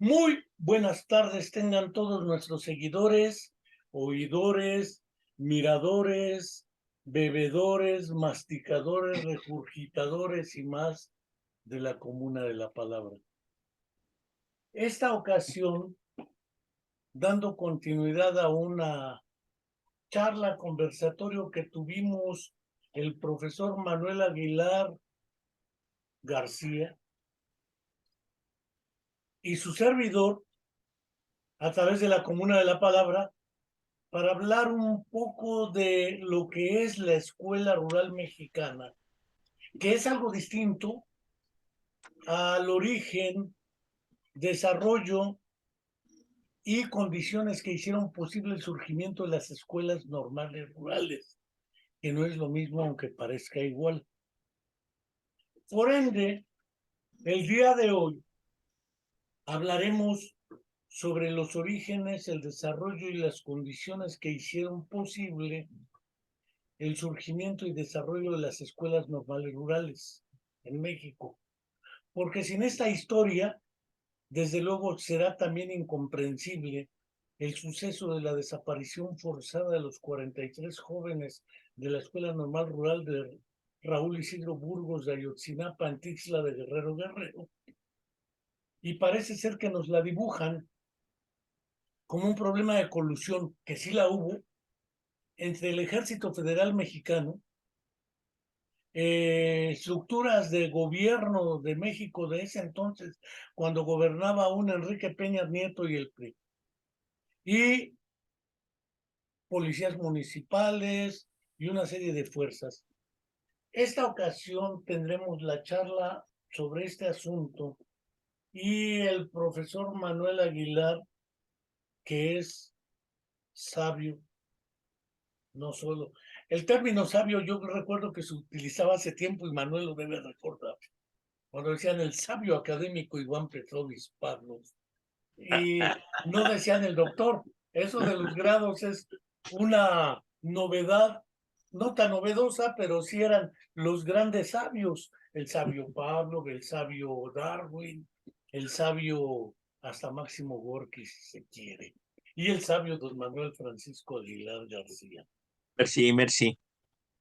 Muy buenas tardes tengan todos nuestros seguidores, oidores, miradores, bebedores, masticadores, regurgitadores y más de la comuna de la palabra. Esta ocasión, dando continuidad a una charla, conversatorio que tuvimos el profesor Manuel Aguilar García y su servidor a través de la comuna de la palabra, para hablar un poco de lo que es la escuela rural mexicana, que es algo distinto al origen, desarrollo y condiciones que hicieron posible el surgimiento de las escuelas normales rurales, que no es lo mismo aunque parezca igual. Por ende, el día de hoy hablaremos sobre los orígenes, el desarrollo y las condiciones que hicieron posible el surgimiento y desarrollo de las escuelas normales rurales en México. Porque sin esta historia, desde luego será también incomprensible el suceso de la desaparición forzada de los 43 jóvenes de la Escuela Normal Rural de Raúl Isidro Burgos de Ayotzinapa, en Tixla de Guerrero Guerrero. Y parece ser que nos la dibujan como un problema de colusión, que sí la hubo, entre el Ejército Federal Mexicano, estructuras de gobierno de México de ese entonces, cuando gobernaba aún Enrique Peña Nieto y el PRI, y policías municipales y una serie de fuerzas. Esta ocasión tendremos la charla sobre este asunto y el profesor Manuel Aguilar, que es sabio, no solo. El término sabio yo recuerdo que se utilizaba hace tiempo y Manuel lo debe recordar, cuando decían el sabio académico Iván Petrovich Pavlov, y no decían el doctor. Eso de los grados es una novedad, no tan novedosa, pero sí eran los grandes sabios, el sabio Pavlov, el sabio Darwin, el sabio hasta Máximo Gorki, si se quiere, y el sabio don Manuel Francisco Aguilar García. Merci, merci.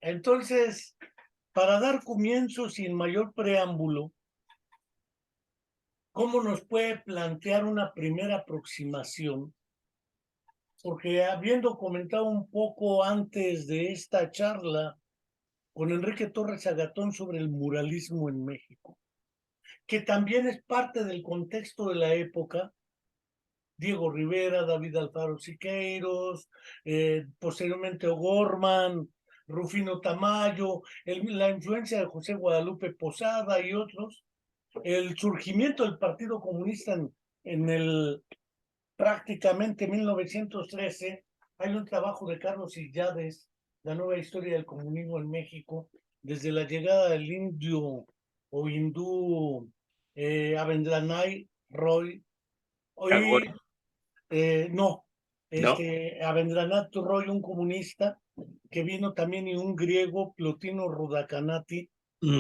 Entonces, para dar comienzo sin mayor preámbulo, ¿cómo nos puede plantear una primera aproximación? Porque habiendo comentado un poco antes de esta charla con Enrique Torres Agatón sobre el muralismo en México, que también es parte del contexto de la época, Diego Rivera, David Alfaro Siqueiros, posteriormente O'Gorman, Rufino Tamayo, la influencia de José Guadalupe Posada y otros, el surgimiento del Partido Comunista en el prácticamente 1913, hay un trabajo de Carlos Illades, La nueva historia del comunismo en México, desde la llegada del indio o hindú Abendranay Roy, Tagore, hoy no, ¿no? Abendranath Roy, un comunista, que vino también, y un griego, Plotino Rudakanati,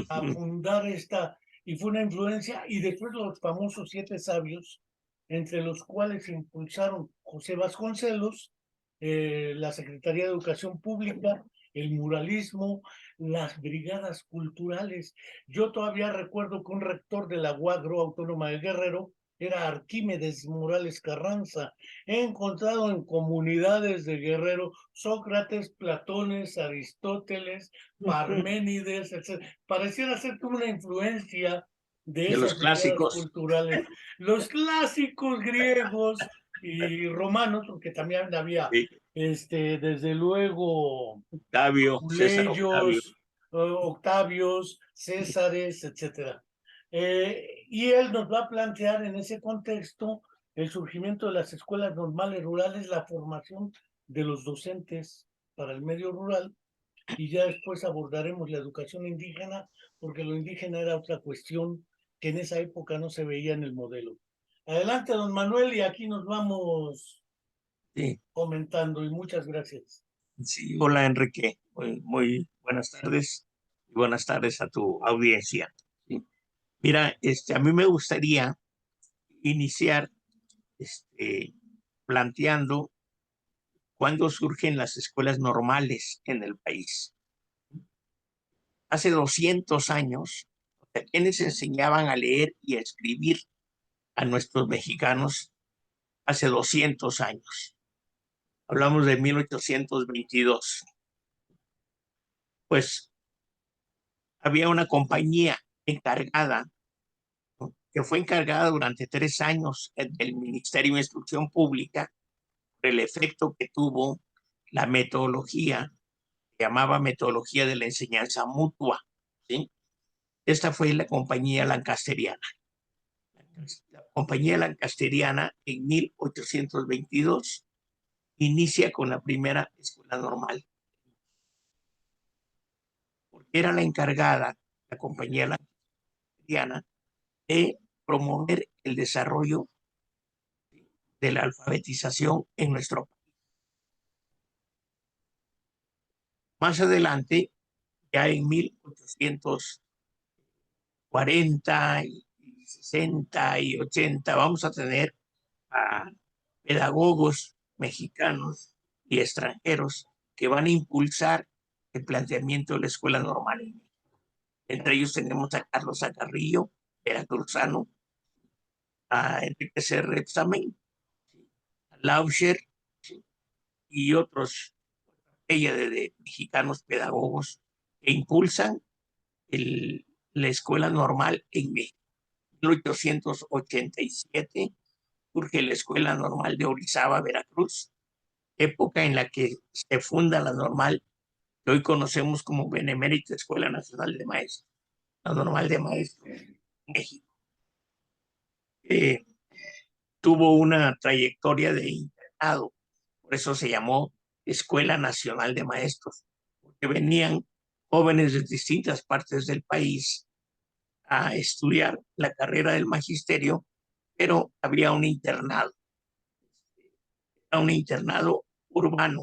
a fundar esta, y fue una influencia, y después los famosos 7 sabios, entre los cuales impulsaron José Vasconcelos, la Secretaría de Educación Pública, el muralismo, las brigadas culturales. Yo todavía recuerdo que un rector de la UAGRO Autónoma de Guerrero era Arquímedes Morales Carranza. He encontrado en comunidades de Guerrero Sócrates, Platones, Aristóteles, Parménides, etc. Pareciera ser como una influencia de De los esas brigadas clásicos. culturales. Los clásicos griegos y romanos, porque también había, Sí. desde luego, Octavio, César Octavio. Apuleyos, Octavios, Césares, etcétera. Y él nos va a plantear en ese contexto el surgimiento de las escuelas normales rurales, la formación de los docentes para el medio rural, y ya después abordaremos la educación indígena, porque lo indígena era otra cuestión que en esa época no se veía en el modelo. Adelante, don Manuel, y aquí nos vamos Sí, comentando, y muchas gracias. sí. Hola, Enrique. Muy buenas tardes y buenas tardes a tu audiencia. Sí. Mira, a mí me gustaría iniciar planteando cuándo surgen las escuelas normales en el país. Hace 200 años, quienes enseñaban a leer y a escribir a nuestros mexicanos hace 200 años. Hablamos de 1822. Pues había una compañía encargada, ¿no?, que fue encargada durante 3 años del Ministerio de Instrucción Pública por el efecto que tuvo la metodología, que llamaba metodología de la enseñanza mutua, ¿sí? Esta fue la compañía lancasteriana. La compañía lancasteriana en 1822 inicia con la primera escuela normal, porque era la encargada, la compañía lancasteriana, de promover el desarrollo de la alfabetización en nuestro país. Más adelante, ya en 1840 y 60 y 80, vamos a tener a pedagogos mexicanos y extranjeros que van a impulsar el planteamiento de la escuela normal. Entre ellos tenemos a Carlos Acarrillo, veracruzano, a Enrique C. Repsamen, a Lauscher y otros, ella de mexicanos pedagogos que impulsan la escuela normal en México. En 1887 surge la Escuela Normal de Orizaba, Veracruz, época en la que se funda la normal que hoy conocemos como Benemérita Escuela Nacional de Maestros, la Normal de Maestros México. Tuvo una trayectoria de internado, por eso se llamó Escuela Nacional de Maestros, porque venían jóvenes de distintas partes del país a estudiar la carrera del magisterio, pero había un internado urbano.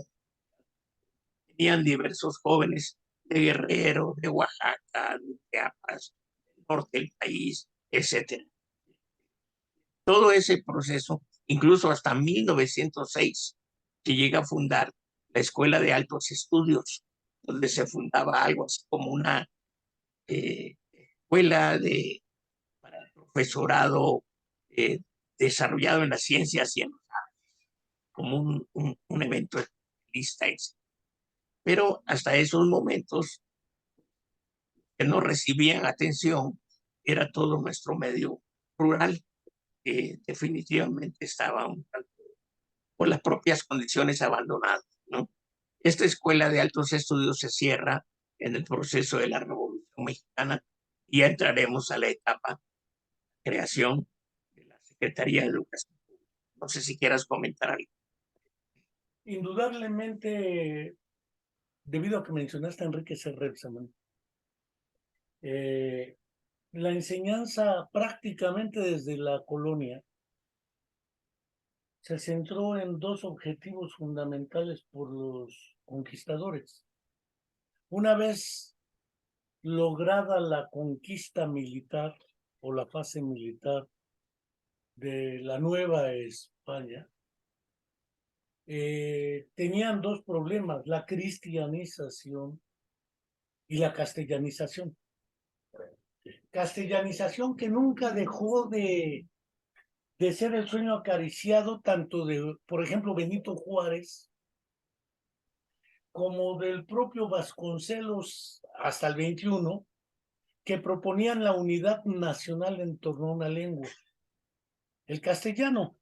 Tenían diversos jóvenes de Guerrero, de Oaxaca, de Chiapas, del norte del país, etc. Todo ese proceso, incluso hasta 1906, que llega a fundar la Escuela de Altos Estudios, donde se fundaba algo así como una escuela para el profesorado eh, desarrollado en las ciencias y en como un evento lista. Pero hasta esos momentos que no recibían atención era todo nuestro medio rural, que definitivamente estaba por las propias condiciones abandonado, ¿no? Esta escuela de altos estudios se cierra en el proceso de la Revolución Mexicana y ya entraremos a la etapa de creación de la Secretaría de Educación. No sé si quieras comentar algo. Indudablemente, debido a que mencionaste a Enrique C. Repsamen, la enseñanza prácticamente desde la colonia se centró en dos objetivos fundamentales por los conquistadores. Una vez lograda la conquista militar o la fase militar de la Nueva España, tenían dos problemas: la cristianización y la castellanización. Castellanización que nunca dejó de ser el sueño acariciado tanto de, por ejemplo, Benito Juárez, como del propio Vasconcelos hasta el 21, que proponían la unidad nacional en torno a una lengua, el castellano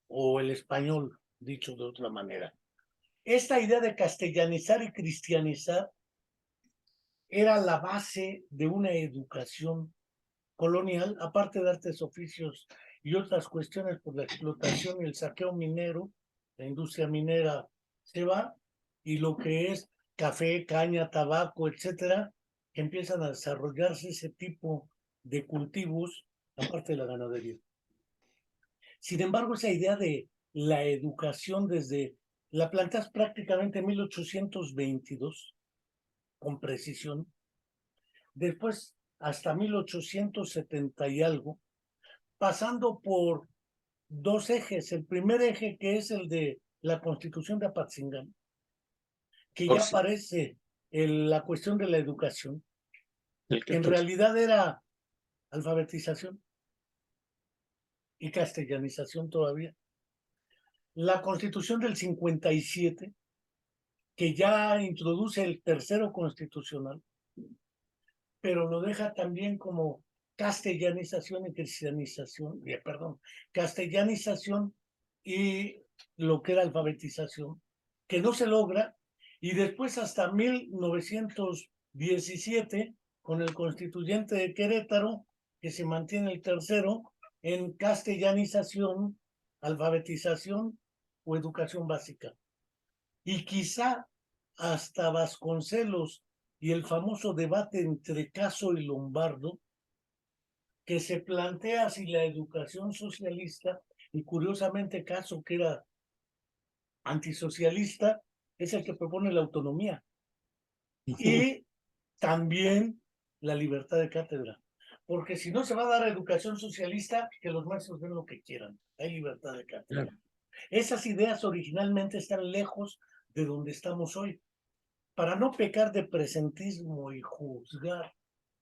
o el español, dicho de otra manera. Esta idea de castellanizar y cristianizar era la base de una educación colonial, aparte de artes, oficios y otras cuestiones por la explotación y el saqueo minero. La industria minera se va y lo que es café, caña, tabaco, etcétera, empiezan a desarrollarse ese tipo de cultivos, aparte de la ganadería. Sin embargo, esa idea de la educación la planteas prácticamente en 1822, con precisión, después hasta 1870 y algo, pasando por dos ejes. El primer eje, que es el de la Constitución de Apatzingán, que ya aparece en la cuestión de la educación, que en realidad era alfabetización y castellanización todavía. La Constitución del 57, que ya introduce el tercero constitucional, pero lo deja también como castellanización y cristianización, perdón, castellanización y lo que era alfabetización, que no se logra, y después hasta 1917, con el constituyente de Querétaro, que se mantiene el tercero en castellanización, alfabetización o educación básica. Y quizá hasta Vasconcelos y el famoso debate entre Caso y Lombardo, que se plantea si la educación socialista, y curiosamente Caso, que era antisocialista, es el que propone la autonomía, y también la libertad de cátedra. Porque si no se va a dar educación socialista, que los maestros den lo que quieran. Hay libertad de cátedra. Claro. Esas ideas originalmente están lejos de donde estamos hoy. Para no pecar de presentismo y juzgar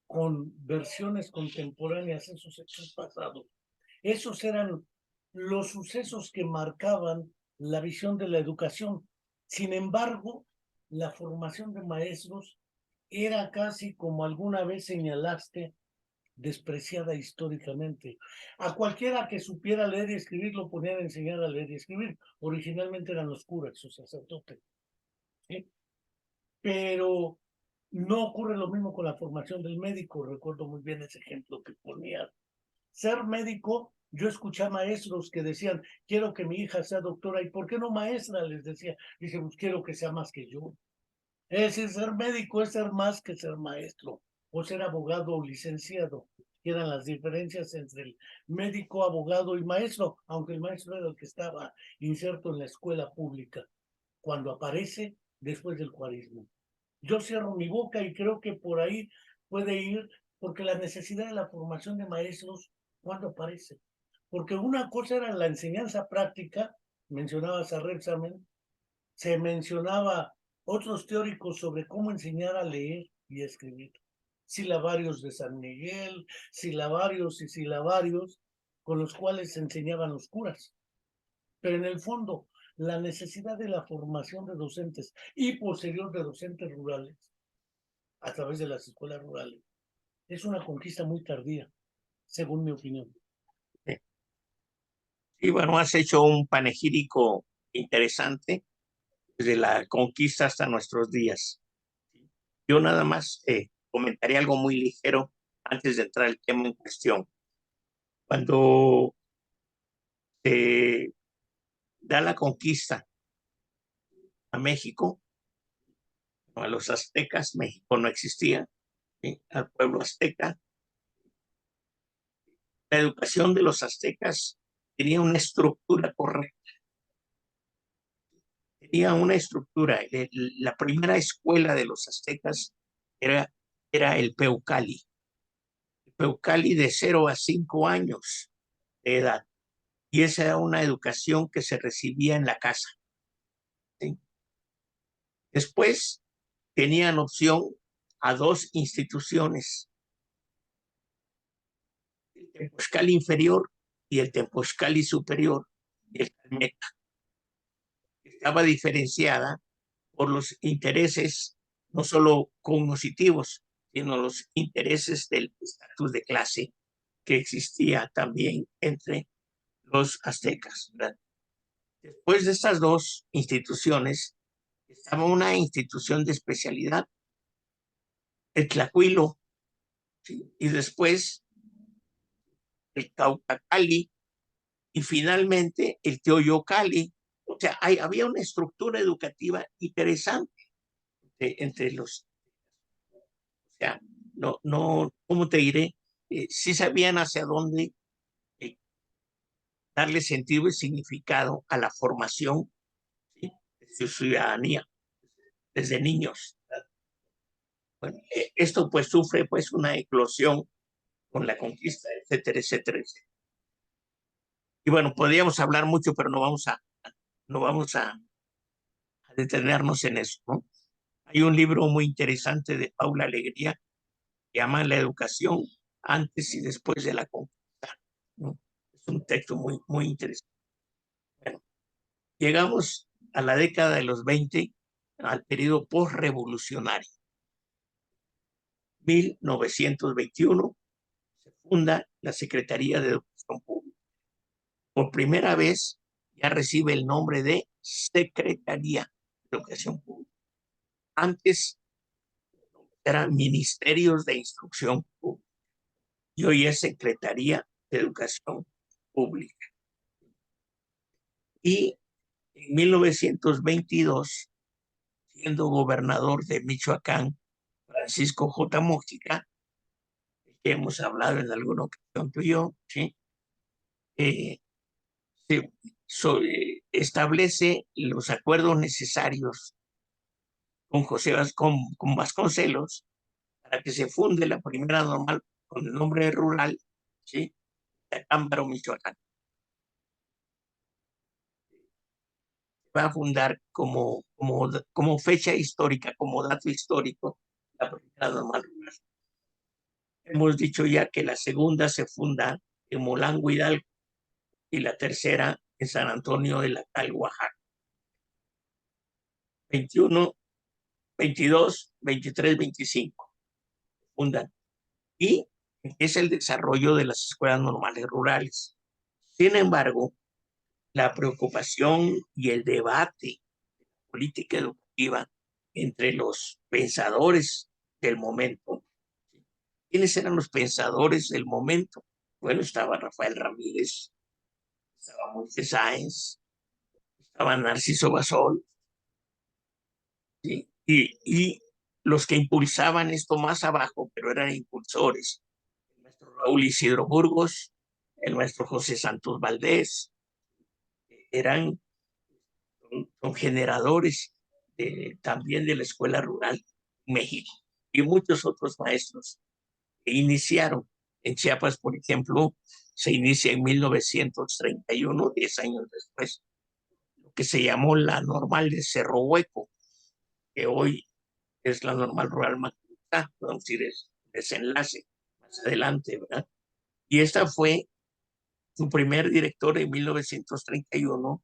con versiones contemporáneas esos hechos pasados, esos eran los sucesos que marcaban la visión de la educación. Sin embargo, la formación de maestros era casi, como alguna vez señalaste, despreciada históricamente. A cualquiera que supiera leer y escribir lo ponían a enseñar a leer y escribir. Originalmente eran los curas o sacerdotes. ¿Sí? Pero no ocurre lo mismo con la formación del médico. Recuerdo muy bien ese ejemplo que ponía. Ser médico, yo escuché a maestros que decían, quiero que mi hija sea doctora, ¿y por qué no maestra? Les decía, dice, pues quiero que sea más que yo. Es decir, ser médico es ser más que ser maestro, o ser abogado o licenciado, que eran las diferencias entre el médico, abogado y maestro, aunque el maestro era el que estaba inserto en la escuela pública, cuando aparece después del cuarismo. Yo cierro mi boca y creo que por ahí puede ir, porque la necesidad de la formación de maestros, ¿cuándo aparece? Porque una cosa era la enseñanza práctica, mencionabas a Rebsamen, se mencionaba otros teóricos sobre cómo enseñar a leer y a escribir. Silabarios de San Miguel, silabarios y silabarios con los cuales se enseñaban los curas. Pero en el fondo, la necesidad de la formación de docentes y posterior de docentes rurales a través de las escuelas rurales es una conquista muy tardía, según mi opinión. Sí, bueno, has hecho un panegírico interesante desde la conquista hasta nuestros días. Yo nada más comentaré algo muy ligero antes de entrar al tema en cuestión. Cuando se da la conquista a México, a los aztecas, México no existía, ¿sí? Al pueblo azteca, la educación de los aztecas tenía una estructura correcta. Tenía una estructura. La primera escuela de los aztecas era el Peucali. El Peucali de 0 a 5 años de edad. Y esa era una educación que se recibía en la casa, ¿sí? Después tenían opción a dos instituciones, el Tempochcali inferior y el Tempochcali superior, y el Calmeca. Estaba diferenciada por los intereses no solo cognitivos, sino los intereses del estatus de clase que existía también entre los aztecas, ¿verdad? Después de estas dos instituciones, estaba una institución de especialidad, el Tlacuilo, ¿sí? Y después el Caucacali y finalmente el Teoyocali. O sea, había una estructura educativa interesante entre los, o sea, no, ¿cómo te diré? Sí sabían hacia dónde eh, darle sentido y significado a la formación, ¿sí?, de su ciudadanía desde niños. Bueno, esto pues sufre pues una eclosión con la conquista, etcétera, etcétera, etcétera. Y bueno, podríamos hablar mucho, pero no vamos a detenernos en eso, ¿no? Hay un libro muy interesante de Paula Alegría que llama La educación antes y después de la conquista, ¿no? Es un texto muy, muy interesante. Bueno, llegamos a la década de los 20, al periodo postrevolucionario. 1921 se funda la Secretaría de Educación Pública. Por primera vez ya recibe el nombre de Secretaría de Educación Pública. Antes eran ministerios de instrucción pública y hoy es Secretaría de Educación Pública. Y en 1922, siendo gobernador de Michoacán, Francisco J. Mújica, que hemos hablado en alguna ocasión tú y yo, ¿sí? Eh, establece los acuerdos necesarios con Vasconcelos para que se funde la primera normal con el nombre rural, ¿sí? De Acámbaro, Michoacán. Va a fundar como fecha histórica, como dato histórico, la primera normal rural. Hemos dicho ya que la segunda se funda en Molango, Hidalgo, y la tercera en San Antonio de la Cal, Oaxaca. 21, 22, 23, 25 fundan. Y es el desarrollo de las escuelas normales rurales. Sin embargo, la preocupación y el debate de la política educativa entre los pensadores del momento. ¿Quiénes eran los pensadores del momento? Bueno, estaba Rafael Ramírez, estaba Moisés Sáenz, estaba Narciso Basol, ¿sí? Y los que impulsaban esto más abajo, pero eran impulsores, el maestro Raúl Isidro Burgos, el maestro José Santos Valdés, eran son generadores también de la escuela rural en México, y muchos otros maestros que iniciaron. En Chiapas, por ejemplo, se inicia en 1931, 10 años después, lo que se llamó la normal de Cerro Hueco, que hoy es la normal rural Macuta, podemos decir, es desenlace más adelante, ¿verdad? Y esta fue su primer director en 1931,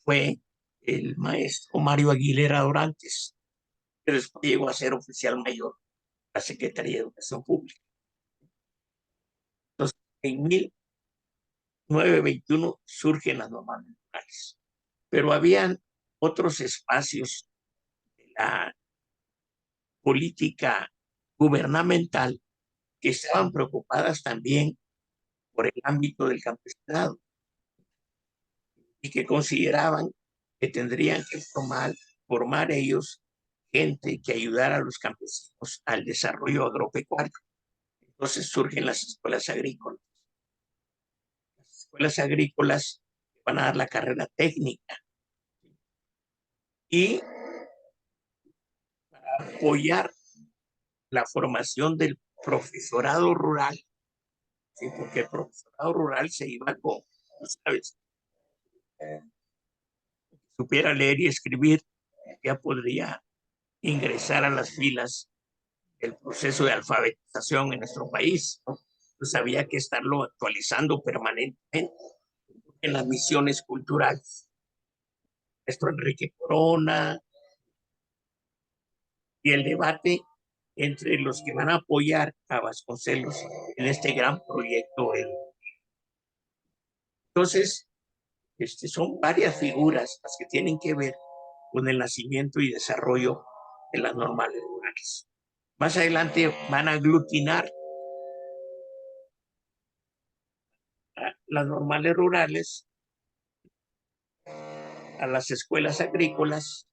fue el maestro Mario Aguilera Dorantes, que después llegó a ser oficial mayor de la Secretaría de Educación Pública. Entonces, en 1921 surgen las normales rurales, pero habían otros espacios de la política gubernamental que estaban preocupadas también por el ámbito del campesinado y que consideraban que tendrían que formar ellos gente que ayudara a los campesinos al desarrollo agropecuario. Entonces surgen las escuelas agrícolas. Las escuelas agrícolas van a dar la carrera técnica y para apoyar la formación del profesorado rural, ¿sí? Porque el profesorado rural se iba con, tú sabes, supiera leer y escribir, ya podría ingresar a las filas del proceso de alfabetización en nuestro país, ¿no? Entonces había que estarlo actualizando permanentemente en las misiones culturales. Esto Enrique Corona y el debate entre los que van a apoyar a Vasconcelos en este gran proyecto. Entonces, son varias figuras las que tienen que ver con el nacimiento y desarrollo de las normales rurales. Más adelante van a aglutinar a las normales rurales, a las escuelas agrícolas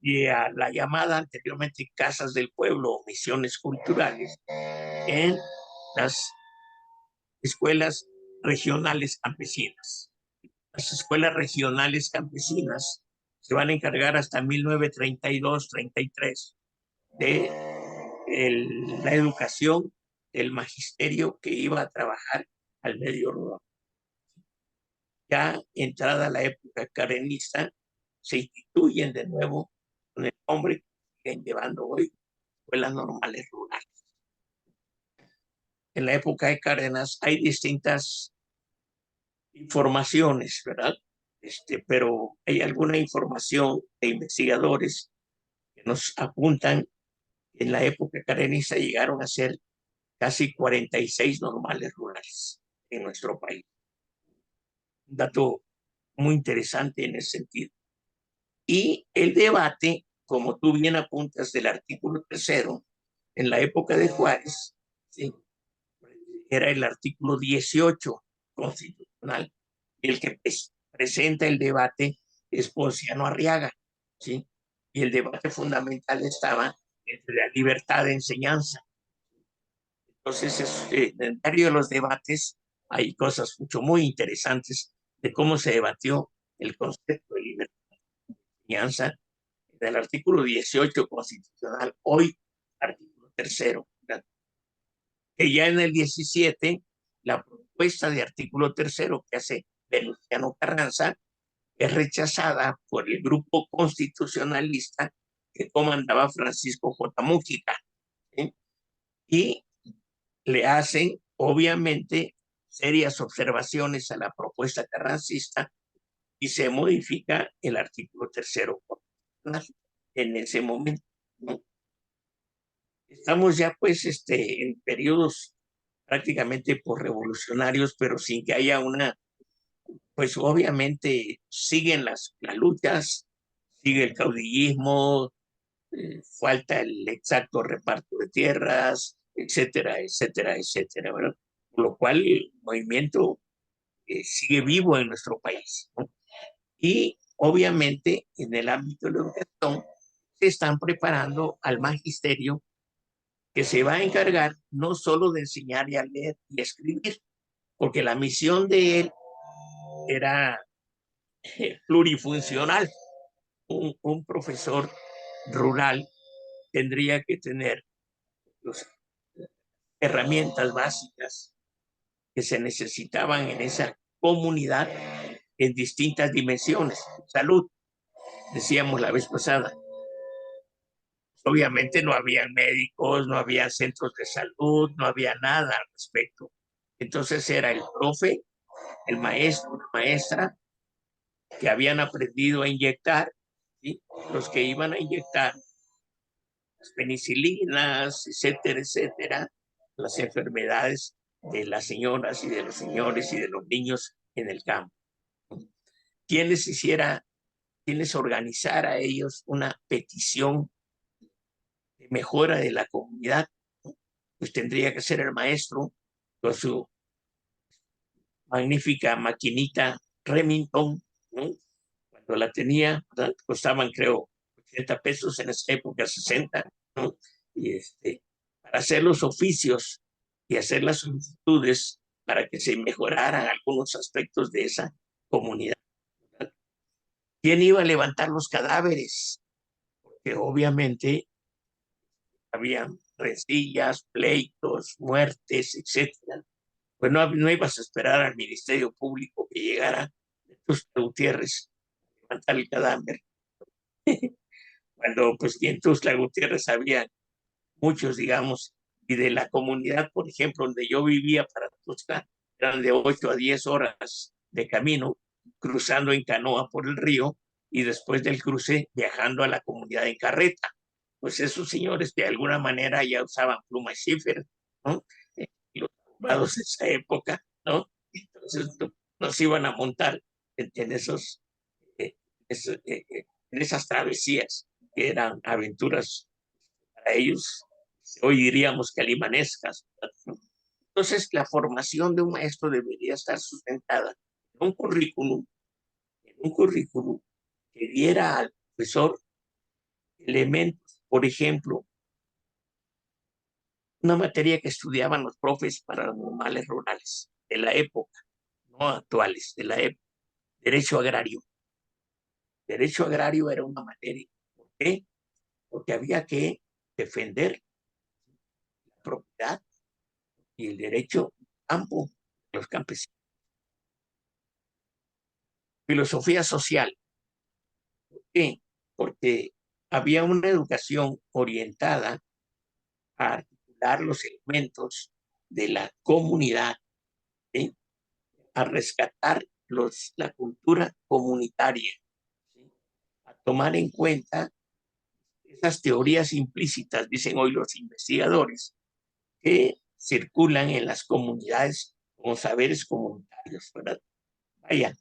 y a la llamada anteriormente casas del pueblo o misiones culturales en las escuelas regionales campesinas. Las escuelas regionales campesinas se van a encargar hasta 1932-33 de la educación del magisterio que iba a trabajar al medio rural. ya entrada la época carenista, se instituyen de nuevo con el nombre que siguen llevando hoy, escuelas normales rurales. En la época de Cárdenas hay distintas informaciones, ¿verdad? Pero hay alguna información de investigadores que nos apuntan que en la época carenista llegaron a ser casi 46 normales rurales en nuestro país. Un dato muy interesante en ese sentido. Y el debate, como tú bien apuntas del artículo 3, en la época de Juárez, ¿sí?, era el artículo 18 constitucional, el que presenta el debate es Ponciano Arriaga, ¿sí? Y el debate fundamental estaba entre la libertad de enseñanza. Entonces, en medio de los debates hay cosas mucho muy interesantes de cómo se debatió el concepto de libertad de enseñanza del artículo 18 constitucional, hoy artículo 3, ¿verdad? Que ya en el 17, la propuesta de artículo 3 que hace Venustiano Carranza es rechazada por el grupo constitucionalista que comandaba Francisco J. Mújica, ¿sí? Y le hacen, obviamente, serias observaciones a la propuesta carrancista y se modifica el artículo 3 en ese momento, ¿no? Estamos ya pues en periodos prácticamente por revolucionarios, pero sin que haya una, pues obviamente siguen las luchas, sigue el caudillismo, falta el exacto reparto de tierras, etcétera, etcétera, etcétera, ¿verdad? Por lo cual el movimiento sigue vivo en nuestro país, ¿no? Y obviamente en el ámbito de la educación se están preparando al magisterio que se va a encargar no solo de enseñar y a leer y escribir, porque la misión de él era plurifuncional. Un profesor rural tendría que tener las herramientas básicas que se necesitaban en esa comunidad en distintas dimensiones. Salud, decíamos la vez pasada. Obviamente no había médicos, no había centros de salud, no había nada al respecto. Entonces era el profe, el maestro, la maestra, que habían aprendido a inyectar, ¿sí? Los que iban a inyectar las penicilinas, etcétera, etcétera, las enfermedades de las señoras y de los señores y de los niños en el campo. Quienes hiciera, quienes organizara a ellos una petición de mejora de la comunidad, pues tendría que ser el maestro con su magnífica maquinita Remington, ¿no? Cuando la tenía, ¿verdad?, costaban creo 80 pesos en esa época, 60, ¿no? Y para hacer los oficios y hacer las solicitudes para que se mejoraran algunos aspectos de esa comunidad, ¿verdad? ¿Quién iba a levantar los cadáveres? Porque obviamente había rencillas, pleitos, muertes, etcétera. Pues no ibas a esperar al Ministerio Público que llegara Tuxtla Gutiérrez a levantar el cadáver. Cuando pues en Tuxtla Gutiérrez había muchos, digamos, y de la comunidad, por ejemplo, donde yo vivía para Tuxtla, eran de 8 a 10 horas de camino, cruzando en canoa por el río y después del cruce viajando a la comunidad en carreta. Pues esos señores de alguna manera ya usaban pluma schiffer, ¿no? Los Bueno, abogados de esa época, ¿no? Entonces nos iban a montar en esos, eh, en esas travesías que eran aventuras para ellos, hoy diríamos que alimanescas. Entonces, la formación de un maestro debería estar sustentada en un currículum que diera al profesor elementos, por ejemplo, una materia que estudiaban los profes para los normales rurales de la época, no actuales, de la época, derecho agrario. Derecho agrario era una materia. ¿Por qué? Porque había que defender la propiedad y el derecho al campo de los campesinos. filosofía social. ¿Por qué? Porque había una educación orientada a articular los elementos de la comunidad, ¿sí? A rescatar la cultura comunitaria, ¿sí? A tomar en cuenta esas teorías implícitas, dicen hoy los investigadores, que circulan en las comunidades como saberes comunitarios, ¿verdad? Vaya,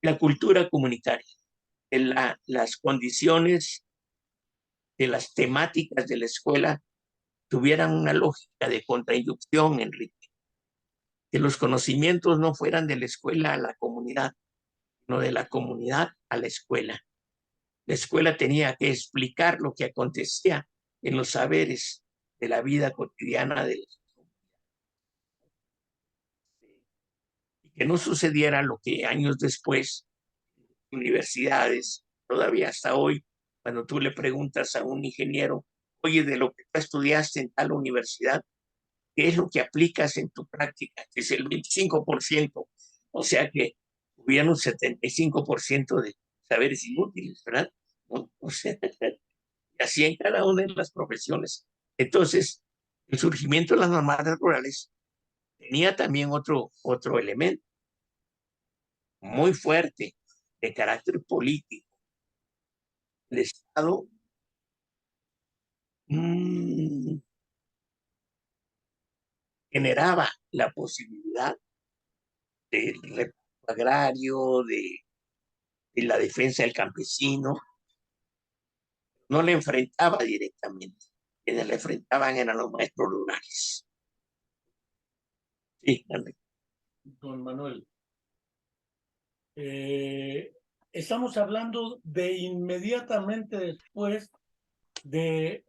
la cultura comunitaria, las condiciones de las temáticas de la escuela tuvieran una lógica de contrainducción, Enrique, que los conocimientos no fueran de la escuela a la comunidad, sino de la comunidad a la escuela. La escuela tenía que explicar lo que acontecía en los saberes de la vida cotidiana de las y que no sucediera lo que años después, universidades, todavía hasta hoy, cuando tú le preguntas a un ingeniero, oye, de lo que tú estudiaste en tal universidad, ¿qué es lo que aplicas en tu práctica? Que es el 25%, o sea que hubieran un 75% de saberes inútiles, ¿verdad? ¿No? O sea, y así en cada una de las profesiones. Entonces, el surgimiento de las normales rurales tenía también otro elemento muy fuerte de carácter político. El Estado mmm, generaba la posibilidad del reparto agrario, de la defensa del campesino, no le enfrentaba directamente, quienes le enfrentaban eran los maestros rurales. Sí, Enrique. Don Manuel. Estamos hablando de inmediatamente después de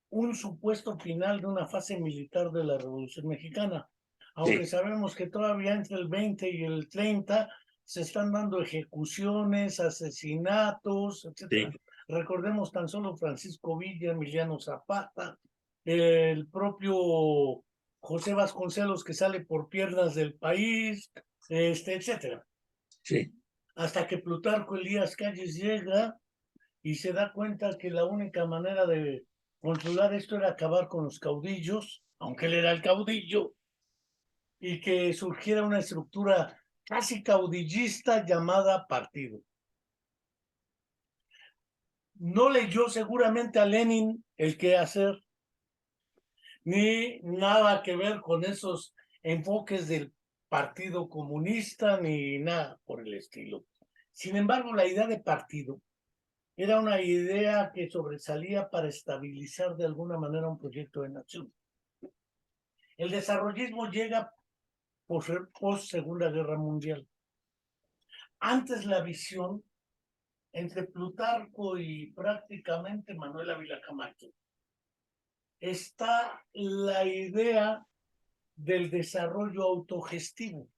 un supuesto final de una fase militar de la Revolución Mexicana, aunque Sí, sabemos que todavía entre el 20 y el 30 se están dando ejecuciones, asesinatos, sí. etcétera. Recordemos tan solo Francisco Villa, Emiliano Zapata, el propio José Vasconcelos que sale por piernas del país, etcétera. Sí. Hasta que Plutarco Elías Calles llega y se da cuenta que la única manera de controlar esto era acabar con los caudillos, aunque él era el caudillo, y que surgiera una estructura casi caudillista llamada partido. No leyó seguramente a Lenin el qué hacer, ni nada que ver con esos enfoques del Partido Comunista, ni nada por el estilo. Sin embargo, la idea de partido era una idea que sobresalía para estabilizar de alguna manera un proyecto de nación. El desarrollismo llega post Segunda Guerra Mundial. Antes la visión entre Plutarco y prácticamente Manuel Ávila Camacho está la idea del desarrollo autogestivo,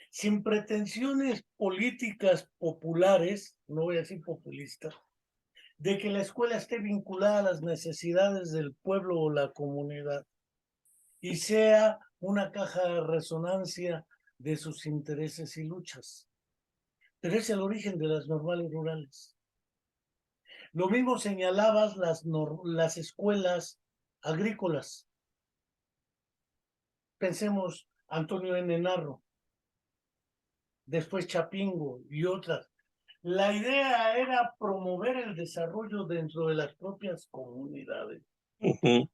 sin pretensiones políticas populares, no voy a decir populistas, de que la escuela esté vinculada a las necesidades del pueblo o la comunidad y sea una caja de resonancia de sus intereses y luchas. Pero es el origen de las normales rurales. Lo mismo señalabas las escuelas agrícolas. Pensemos Antonio N. Narro, después Chapingo y otras. La idea era promover el desarrollo dentro de las propias comunidades Uh-huh.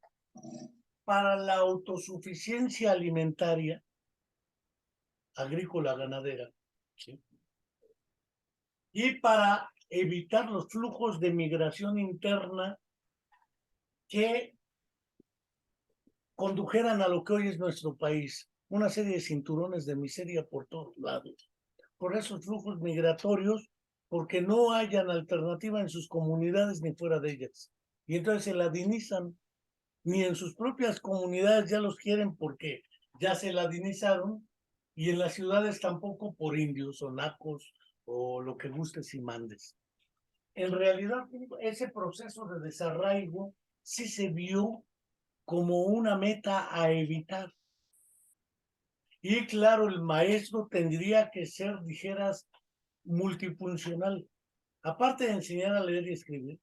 para la autosuficiencia alimentaria, agrícola, ganadera, ¿sí? Y para evitar los flujos de migración interna que condujeran a lo que hoy es nuestro país, una serie de cinturones de miseria por todos lados. Por esos flujos migratorios, porque no hayan alternativa en sus comunidades ni fuera de ellas. Y entonces se ladinizan, ni en sus propias comunidades ya los quieren porque ya se ladinizaron, y en las ciudades tampoco por indios o nacos o lo que gustes y mandes. En realidad, ese proceso de desarraigo sí se vio como una meta a evitar. Y claro, el maestro tendría que ser, dijeras, multifuncional. Aparte de enseñar a leer y escribir,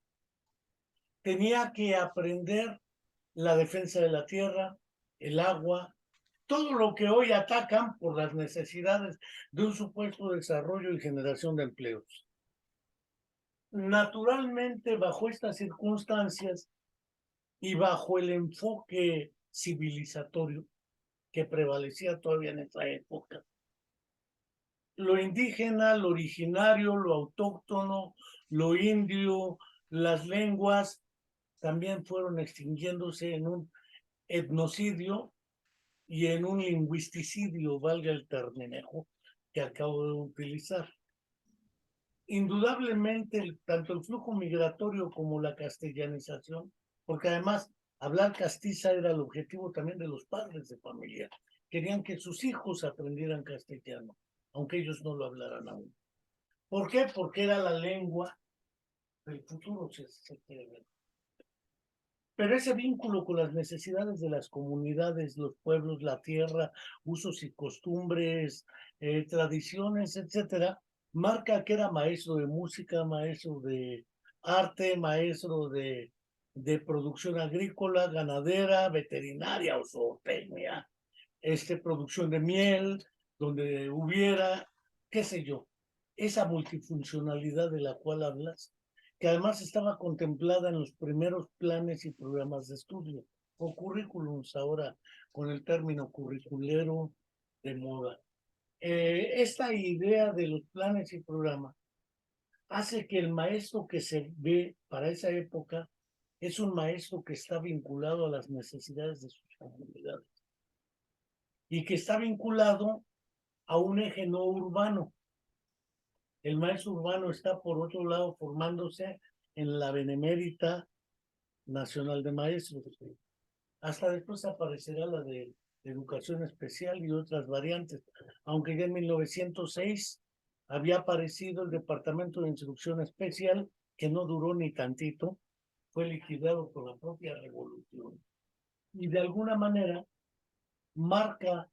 tenía que aprender la defensa de la tierra, el agua, todo lo que hoy atacan por las necesidades de un supuesto desarrollo y generación de empleos. Naturalmente, bajo estas circunstancias y bajo el enfoque civilizatorio que prevalecía todavía en esa época, lo indígena, lo originario, lo autóctono, lo indio, las lenguas, también fueron extinguiéndose en un etnocidio y en un lingüisticidio, valga el término que acabo de utilizar. Indudablemente, tanto el flujo migratorio como la castellanización, porque además hablar castiza era el objetivo también de los padres de familia. Querían que sus hijos aprendieran castellano, aunque ellos no lo hablaran aún. ¿Por qué? Porque era la lengua del futuro, se quiere ver. Pero ese vínculo con las necesidades de las comunidades, los pueblos, la tierra, usos y costumbres, tradiciones, etcétera, marca que era maestro de música, maestro de arte, maestro de producción agrícola, ganadera, veterinaria o zootecnia, producción de miel, donde hubiera, qué sé yo, esa multifuncionalidad de la cual hablas, que además estaba contemplada en los primeros planes y programas de estudio, o currículums ahora, con el término curriculero de moda. Esta idea de los planes y programas hace que el maestro que se ve para esa época es un maestro que está vinculado a las necesidades de sus comunidades y que está vinculado a un eje no urbano. El maestro urbano está, por otro lado, formándose en la Benemérita Nacional de Maestros. Hasta después aparecerá la de educación especial y otras variantes, aunque ya en 1906 había aparecido el Departamento de Instrucción Especial, que no duró ni tantito, fue liquidado por la propia revolución. Y de alguna manera marca,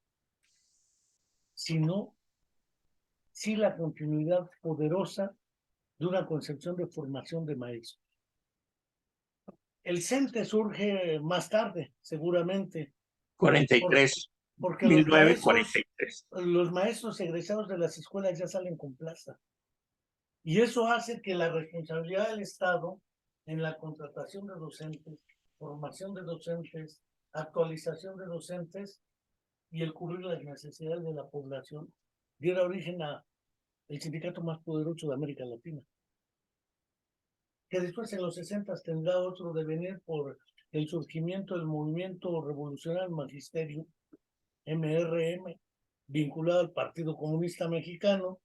si no, sí la continuidad poderosa de una concepción de formación de maestros. El CENTE surge más tarde, seguramente, 43, porque 1943. los maestros egresados de las escuelas ya salen con plaza. Y eso hace que la responsabilidad del Estado en la contratación de docentes, formación de docentes, actualización de docentes y el cubrir las necesidades de la población diera origen a el sindicato más poderoso de América Latina, que después en los 60 tendrá otro devenir por el surgimiento del movimiento revolucionario magisterio, MRM, vinculado al Partido Comunista Mexicano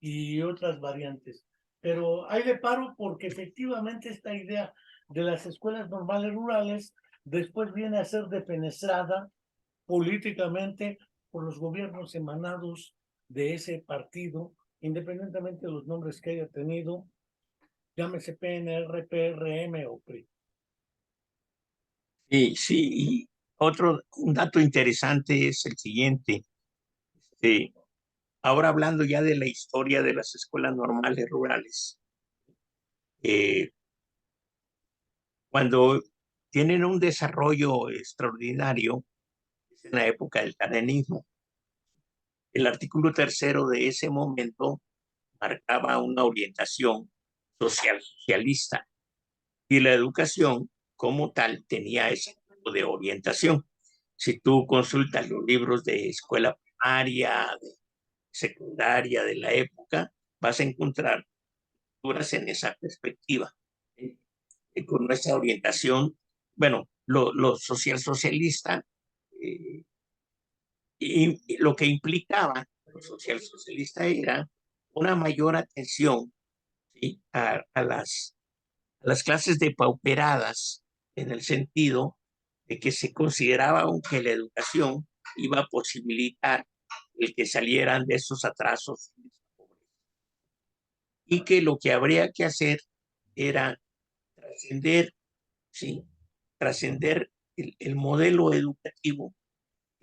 y otras variantes. Pero ahí le paro porque efectivamente esta idea de las escuelas normales rurales después viene a ser defenestrada políticamente por los gobiernos emanados de ese partido, independientemente de los nombres que haya tenido, llámese PNR, PRM o PRI. Sí, sí, y un dato interesante es el siguiente. Ahora hablando ya de la historia de las escuelas normales rurales, eh, cuando tienen un desarrollo extraordinario, es en la época del cardenismo. El artículo tercero de ese momento marcaba una orientación socialista y la educación como tal tenía ese tipo de orientación. Si tú consultas los libros de escuela primaria, de secundaria de la época, vas a encontrar lecturas en esa perspectiva, con nuestra orientación, bueno, lo socialista, eh, y lo que implicaba lo socialista era una mayor atención, ¿sí? A las clases depauperadas, en el sentido de que se consideraba que la educación iba a posibilitar el que salieran de esos atrasos y que lo que habría que hacer era trascender, ¿sí? Trascender el modelo educativo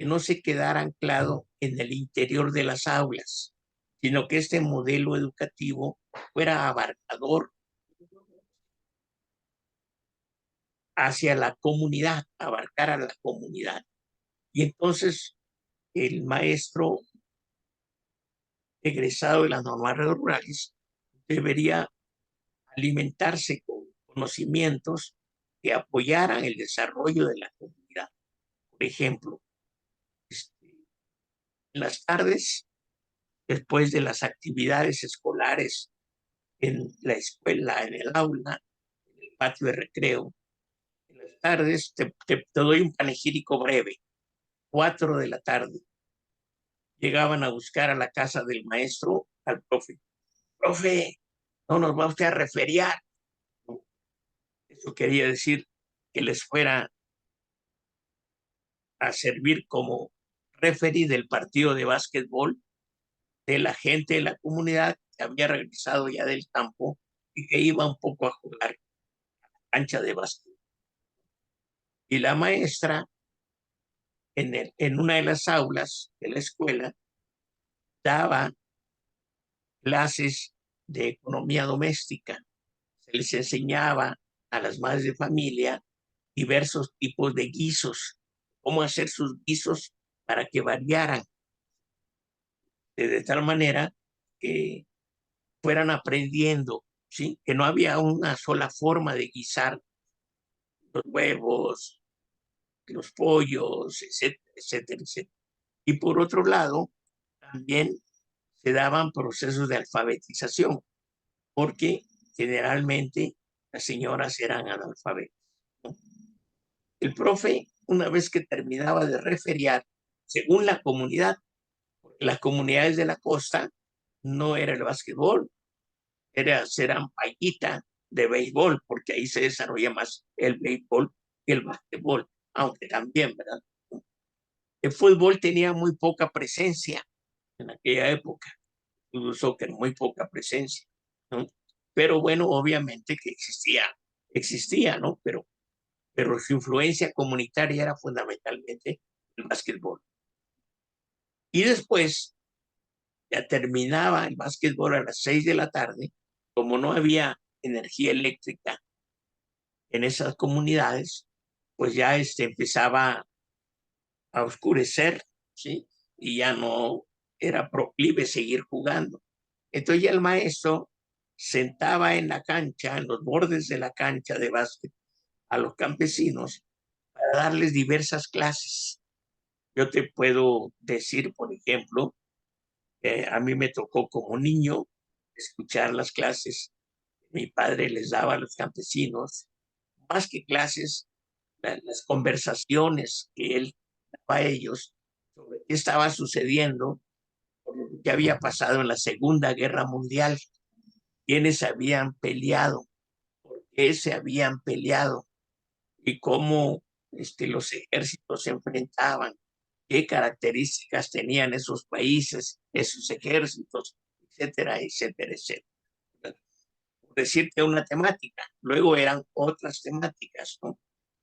que no se quedara anclado en el interior de las aulas, sino que este modelo educativo fuera abarcador hacia la comunidad, abarcar a la comunidad. Y entonces el maestro egresado de las normales rurales debería alimentarse con conocimientos que apoyaran el desarrollo de la comunidad. Por ejemplo, en las tardes, después de las actividades escolares en la escuela, en el aula, en el patio de recreo, en las tardes te doy un panegírico breve. 4 de la tarde llegaban a buscar a la casa del maestro al profe. Profe, no nos va usted a referiar. Eso quería decir que les fuera a servir como referee del partido de básquetbol de la gente de la comunidad que había regresado ya del campo y que iba un poco a jugar cancha de básquet. Y la maestra, en una de las aulas de la escuela, daba clases de economía doméstica. Se les enseñaba a las madres de familia diversos tipos de guisos, cómo hacer sus guisos para que variaran de tal manera que fueran aprendiendo, ¿sí? Que no había una sola forma de guisar los huevos, los pollos, etcétera, etcétera, etcétera. Y por otro lado, también se daban procesos de alfabetización, porque generalmente las señoras eran analfabetas, ¿no? El profe, una vez que terminaba de referiar, según la comunidad, las comunidades de la costa, no era el básquetbol, serán paillita de béisbol, porque ahí se desarrolla más el béisbol que el básquetbol, aunque también, ¿verdad? El fútbol tenía muy poca presencia en aquella época, el soccer muy poca presencia, ¿no? Pero bueno, obviamente que existía, ¿no? Pero su influencia comunitaria era fundamentalmente el básquetbol. Y después, ya terminaba el básquetbol a las 6 de la tarde, como no había energía eléctrica en esas comunidades, pues ya empezaba a oscurecer, ¿sí? Y ya no era proclive seguir jugando. Entonces ya el maestro sentaba en la cancha, en los bordes de la cancha de básquet, a los campesinos para darles diversas clases. Yo te puedo decir, por ejemplo, a mí me tocó como niño escuchar las clases que mi padre les daba a los campesinos, más que clases, las conversaciones que él daba a ellos sobre qué estaba sucediendo, qué había pasado en la Segunda Guerra Mundial, quiénes habían peleado, por qué se habían peleado y cómo los ejércitos se enfrentaban, qué características tenían esos países, esos ejércitos, etcétera, etcétera, etcétera. Por decirte una temática, luego eran otras temáticas, ¿no?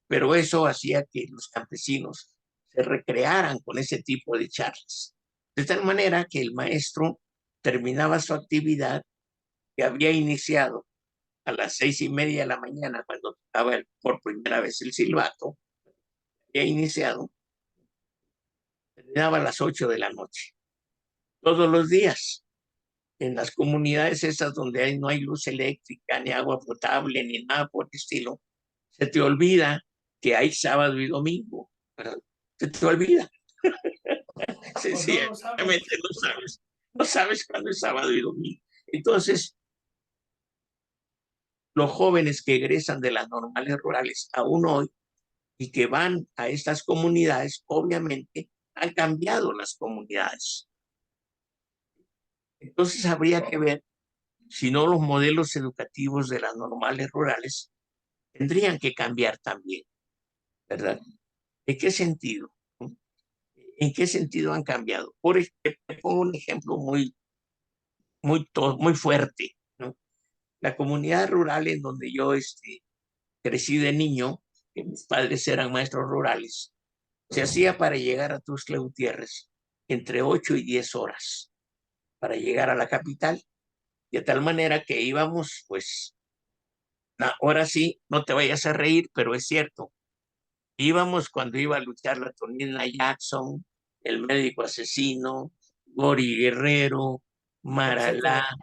Pero eso hacía que los campesinos se recrearan con ese tipo de charlas. De tal manera que el maestro terminaba su actividad que había iniciado a las 6:30 de la mañana, cuando tocaba por primera vez el silbato, había iniciado, terminaba a las 8 de la noche. Todos los días, en las comunidades esas donde no hay luz eléctrica, ni agua potable, ni nada por el estilo, se te olvida que hay sábado y domingo, ¿verdad? Se te olvida. Pues no lo sabes. Sencillamente no sabes cuándo es sábado y domingo. Entonces, los jóvenes que egresan de las normales rurales aún hoy y que van a estas comunidades, obviamente han cambiado las comunidades. Entonces habría que ver si no los modelos educativos de las normales rurales tendrían que cambiar también, ¿verdad? ¿En qué sentido? ¿En qué sentido han cambiado? Por ejemplo, te pongo un ejemplo muy fuerte, ¿no? La comunidad rural en donde yo crecí de niño, que mis padres eran maestros rurales, Se hacía para llegar a Tuxtla Gutiérrez entre 8 y 10 horas para llegar a la capital, de tal manera que íbamos, pues, ahora sí, no te vayas a reír, pero es cierto, íbamos cuando iba a luchar la Tonina Jackson, el médico asesino, Gori Guerrero, Maralá, etcétera. Sí,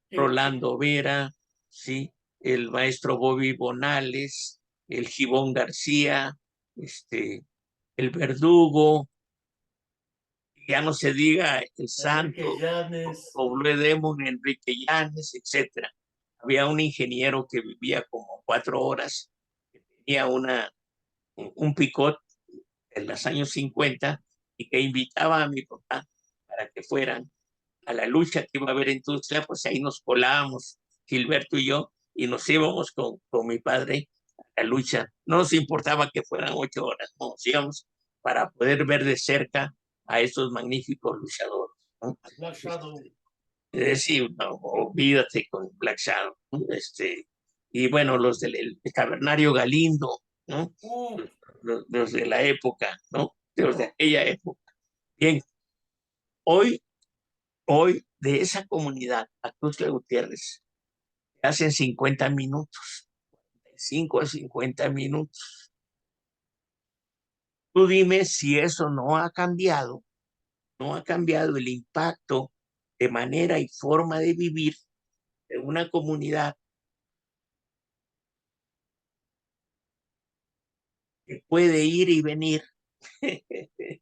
sí. Rolando Vera, ¿sí? El maestro Bobby Bonales, el Gibón García, el Verdugo, ya no se diga el Enrique Santo, Llanes. Blue Demon, Enrique Llanes, etcétera. Había un ingeniero que vivía como 4 horas, que tenía un picot en los años 50 y que invitaba a mi papá para que fueran a la lucha que iba a haber en Tuxtla, pues ahí nos colábamos, Gilberto y yo, y nos íbamos con mi padre a la lucha. No nos importaba que fueran 8 horas, no, nos íbamos para poder ver de cerca a estos magníficos luchadores, ¿no? Black Shadow. Es decir, no, olvídate con Black Shadow, ¿no? Y bueno, los del el Cavernario Galindo, ¿no? Uh, Los de la época, ¿no? Los de aquella época. Bien, hoy, hoy de esa comunidad, a Tuxtla Gutiérrez, hacen 50 minutos, 5 a 50 minutos. Tú dime si eso no ha cambiado, no ha cambiado el impacto de manera y forma de vivir de una comunidad que puede ir y venir. Entonces,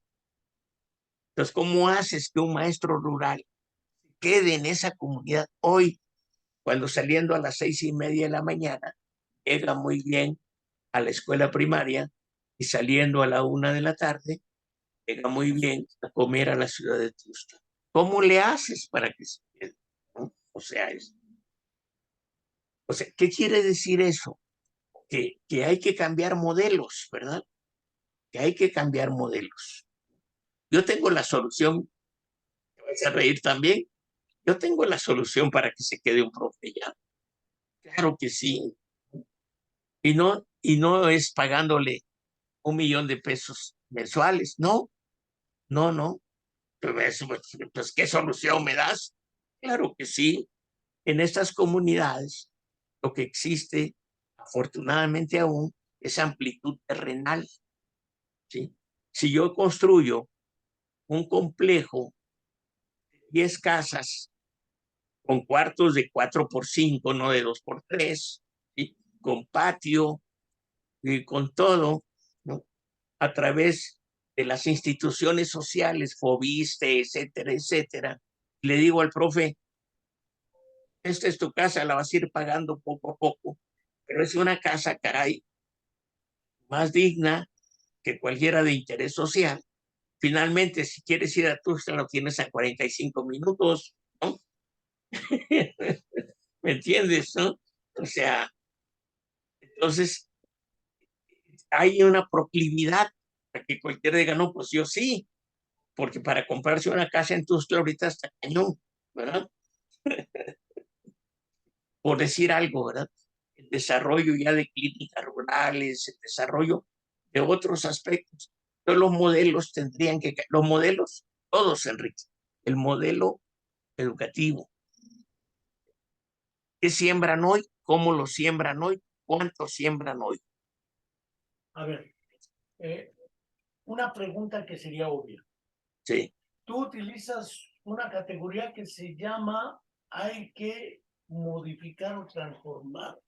¿cómo haces que un maestro rural quede en esa comunidad hoy, cuando saliendo a las 6:30 de la mañana, llega muy bien a la escuela primaria y saliendo a la 1 de la tarde, llega muy bien a comer a la ciudad de Tuxtla? ¿Cómo le haces para que se quede? ¿No? O sea, ¿qué quiere decir eso? Que hay que cambiar modelos, ¿verdad? Que hay que cambiar modelos. Yo tengo la solución, te vas a reír también, yo tengo la solución para que se quede un profe ya. Claro que sí. Y no es pagándole 1 millón de pesos mensuales, no, no, no. Pues, ¿qué solución me das? Claro que sí. En estas comunidades lo que existe, afortunadamente aún, es amplitud terrenal, ¿sí? Si yo construyo un complejo de 10 casas con cuartos de 4x5, no de 2x3, ¿sí? Con patio y con todo, ¿no? A través de las instituciones sociales, Fobiste, etcétera, etcétera, le digo al profe, esta es tu casa, la vas a ir pagando poco a poco, pero es una casa, caray, más digna que cualquiera de interés social. Finalmente, si quieres ir a Tuxtla, lo tienes a 45 minutos, ¿no? ¿Me entiendes, no? O sea, entonces hay una proclividad para que cualquiera diga, no, pues yo sí, porque para comprarse una casa en Tuxtla ahorita está cañón, ¿verdad? Por decir algo, ¿verdad? El desarrollo ya de clínicas rurales, el desarrollo de otros aspectos. Todos los modelos tendrían que, los modelos, todos, Enrique, el modelo educativo. ¿Qué siembran hoy? ¿Cómo lo siembran hoy? ¿Cuánto siembran hoy? a ver, eh, una pregunta que sería obvia. Sí, Tú utilizas una categoría que se llama hay que modificar o transformar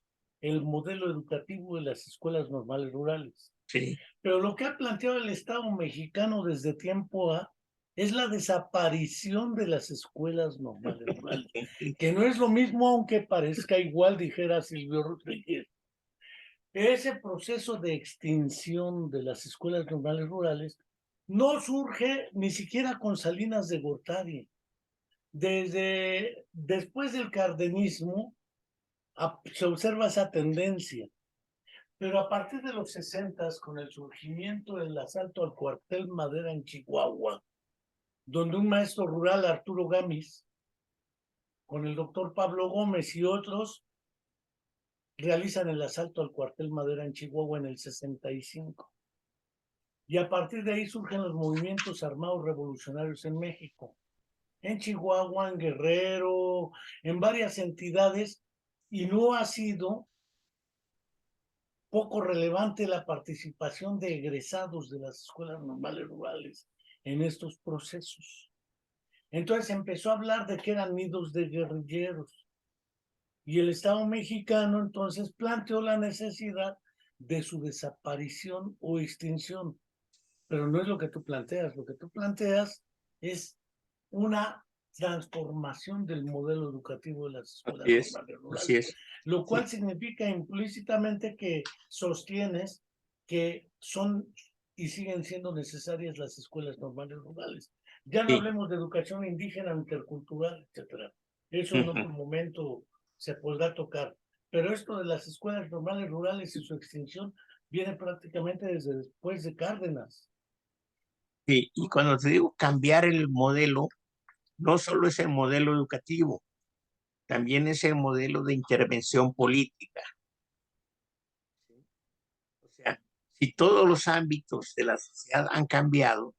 el modelo educativo de las escuelas normales rurales. sí. Pero lo que ha planteado el Estado mexicano desde tiempo A es la desaparición de las escuelas normales rurales, que no es lo mismo aunque parezca igual, dijera Silvio Rodríguez. Ese proceso de extinción de las escuelas normales rurales no surge ni siquiera con Salinas de Gortari. Desde después del cardenismo se observa esa tendencia, pero a partir de los 60, con el surgimiento del asalto al cuartel Madera en Chihuahua, donde un maestro rural, Arturo Gamis, con el doctor Pablo Gómez y otros, realizan el asalto al cuartel Madera en Chihuahua en el 65. Y a partir de ahí surgen los movimientos armados revolucionarios en México, en Chihuahua, en Guerrero, en varias entidades, y no ha sido poco relevante la participación de egresados de las escuelas normales rurales en estos procesos. Entonces empezó a hablar de que eran nidos de guerrilleros, y el Estado mexicano entonces planteó la necesidad de su desaparición o extinción. Pero no es lo que tú planteas. Lo que tú planteas es una transformación del modelo educativo de las escuelas Así es, normales así rurales, es. lo Sí, cual significa implícitamente que sostienes que son y siguen siendo necesarias las escuelas normales rurales. Ya no sí. hablemos de educación indígena, intercultural, etcétera. Eso en Ujú. otro momento se podrá tocar. Pero esto de las escuelas normales rurales y su extinción viene prácticamente desde después de Cárdenas. Sí, y cuando te digo cambiar el modelo, no solo es el modelo educativo, también es el modelo de intervención política. O sea, si todos los ámbitos de la sociedad han cambiado,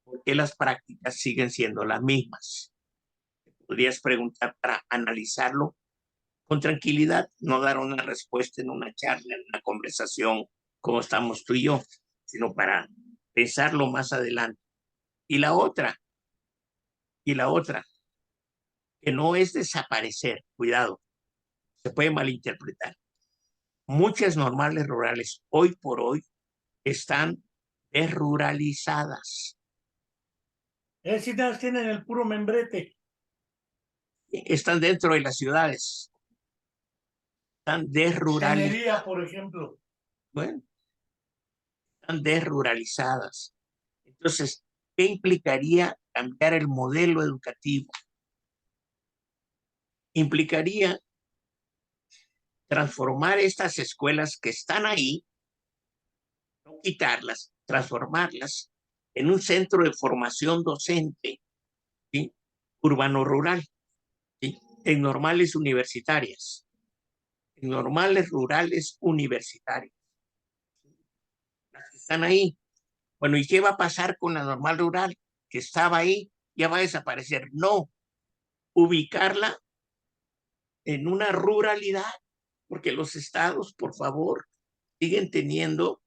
¿por qué las prácticas siguen siendo las mismas? Podrías preguntar para analizarlo con tranquilidad, no dar una respuesta en una charla, en una conversación como estamos tú y yo, sino para pensarlo más adelante. Y la otra, y la otra, que no es desaparecer, cuidado, se puede malinterpretar. Muchas normales rurales hoy por hoy están desruralizadas, Es decir, tienen el puro membrete. están dentro de las ciudades, están desruralizadas, Ingeniería, por ejemplo. bueno, están desruralizadas. Entonces, ¿qué implicaría cambiar el modelo educativo? Implicaría transformar estas escuelas que están ahí, no quitarlas, transformarlas en un centro de formación docente, ¿sí? Urbano-rural, ¿sí? En normales universitarias, en normales rurales universitarias, las que están ahí. Bueno, ¿y qué va a pasar con la normal rural que estaba ahí? Ya va a desaparecer. No, ubicarla en una ruralidad, porque los estados, por favor, siguen teniendo